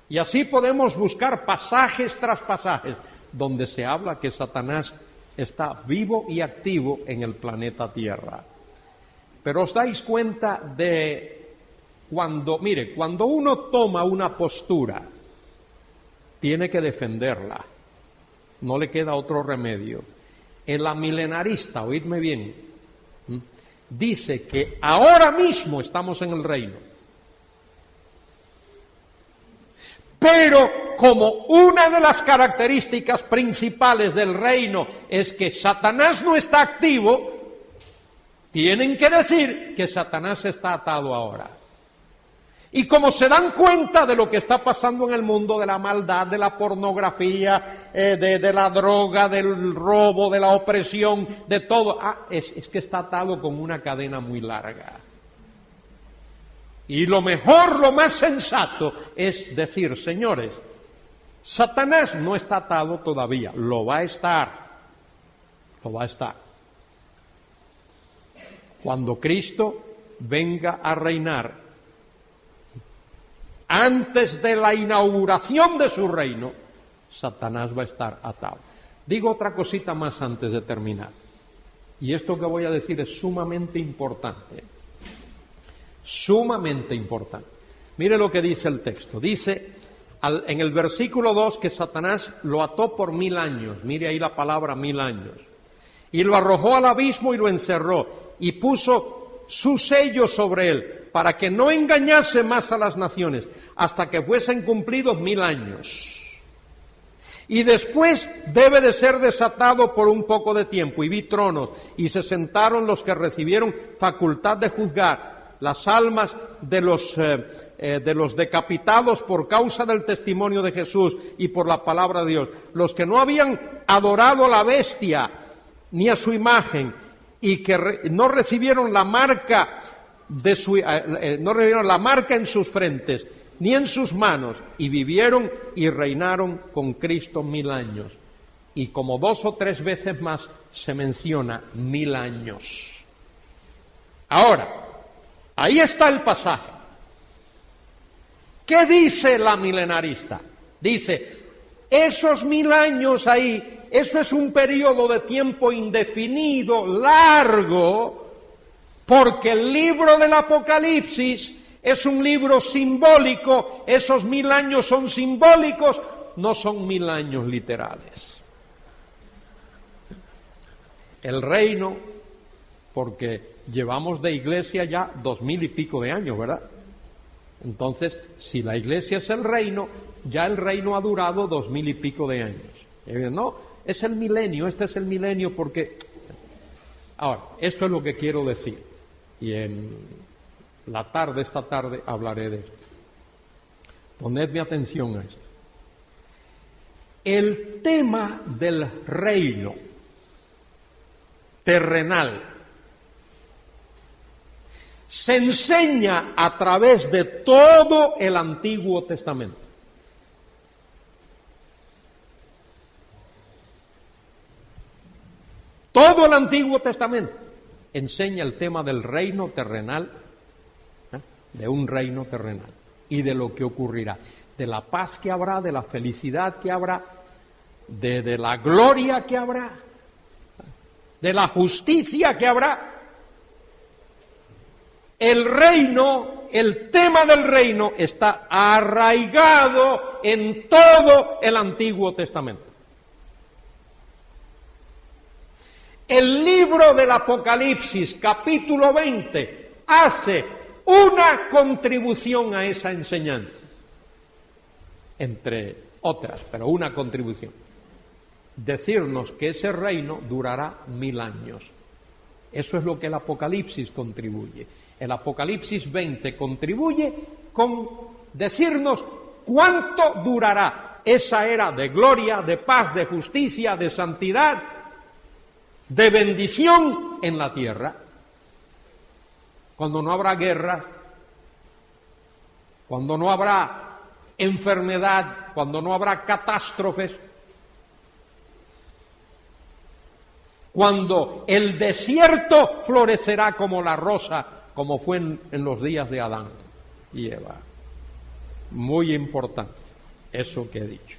Y así podemos buscar pasajes tras pasajes donde se habla que Satanás está vivo y activo en el planeta Tierra. Pero os dais cuenta de cuando uno toma una postura, tiene que defenderla, no le queda otro remedio. El amilenarista, oídme bien, dice que ahora mismo estamos en el reino, pero como una de las características principales del reino es que Satanás no está activo, tienen que decir que Satanás está atado ahora. Y como se dan cuenta de lo que está pasando en el mundo, de la maldad, de la pornografía, de la droga, del robo, de la opresión, de todo, es que está atado con una cadena muy larga. Y lo mejor, lo más sensato es decir, señores, Satanás no está atado todavía, lo va a estar. Cuando Cristo venga a reinar, antes de la inauguración de su reino, Satanás va a estar atado. Digo otra cosita más antes de terminar. Y esto que voy a decir es sumamente importante. Sumamente importante. Mire lo que dice el texto. Dice en el versículo 2 que Satanás lo ató por 1000 años. Mire ahí la palabra 1000 años. Y lo arrojó al abismo y lo encerró. Y puso su sello sobre él, para que no engañase más a las naciones, hasta que fuesen cumplidos 1000 años. Y después debe de ser desatado por un poco de tiempo. Y vi tronos, y se sentaron los que recibieron facultad de juzgar las almas de los decapitados por causa del testimonio de Jesús y por la palabra de Dios, los que no habían adorado a la bestia ni a su imagen, y que no recibieron la marca no recibieron la marca en sus frentes ni en sus manos, y vivieron y reinaron con Cristo 1000 años. Y como 2 o 3 veces más se menciona 1000 años. Ahora, ahí está el pasaje. ¿Qué dice la milenarista? Dice, Esos 1000 años ahí, eso es un periodo de tiempo indefinido, largo, porque el libro del Apocalipsis es un libro simbólico, esos 1000 años son simbólicos, no son 1000 años literales. El reino, porque llevamos de iglesia ya 2000 y pico de años, ¿verdad? Entonces, si la iglesia es el reino, ya el reino ha durado 2000 y pico de años. No, es el milenio, este es el milenio porque... Ahora, esto es lo que quiero decir. Y en la tarde, esta tarde, hablaré de esto. Ponedme atención a esto. El tema del reino terrenal se enseña a través de todo el Antiguo Testamento. Todo el Antiguo Testamento enseña el tema del reino terrenal, de un reino terrenal, y de lo que ocurrirá, de la paz que habrá, de la felicidad que habrá, de la gloria que habrá, de la justicia que habrá. El reino, el tema del reino está arraigado en todo el Antiguo Testamento. El libro del Apocalipsis, capítulo 20, hace una contribución a esa enseñanza, entre otras, pero una contribución. Decirnos que ese reino durará 1000 años. Eso es lo que el Apocalipsis contribuye. El Apocalipsis 20 contribuye con decirnos cuánto durará esa era de gloria, de paz, de justicia, de santidad, de bendición en la tierra, cuando no habrá guerra, cuando no habrá enfermedad, cuando no habrá catástrofes, cuando el desierto florecerá como la rosa, como fue en los días de Adán y Eva. Muy importante eso que he dicho.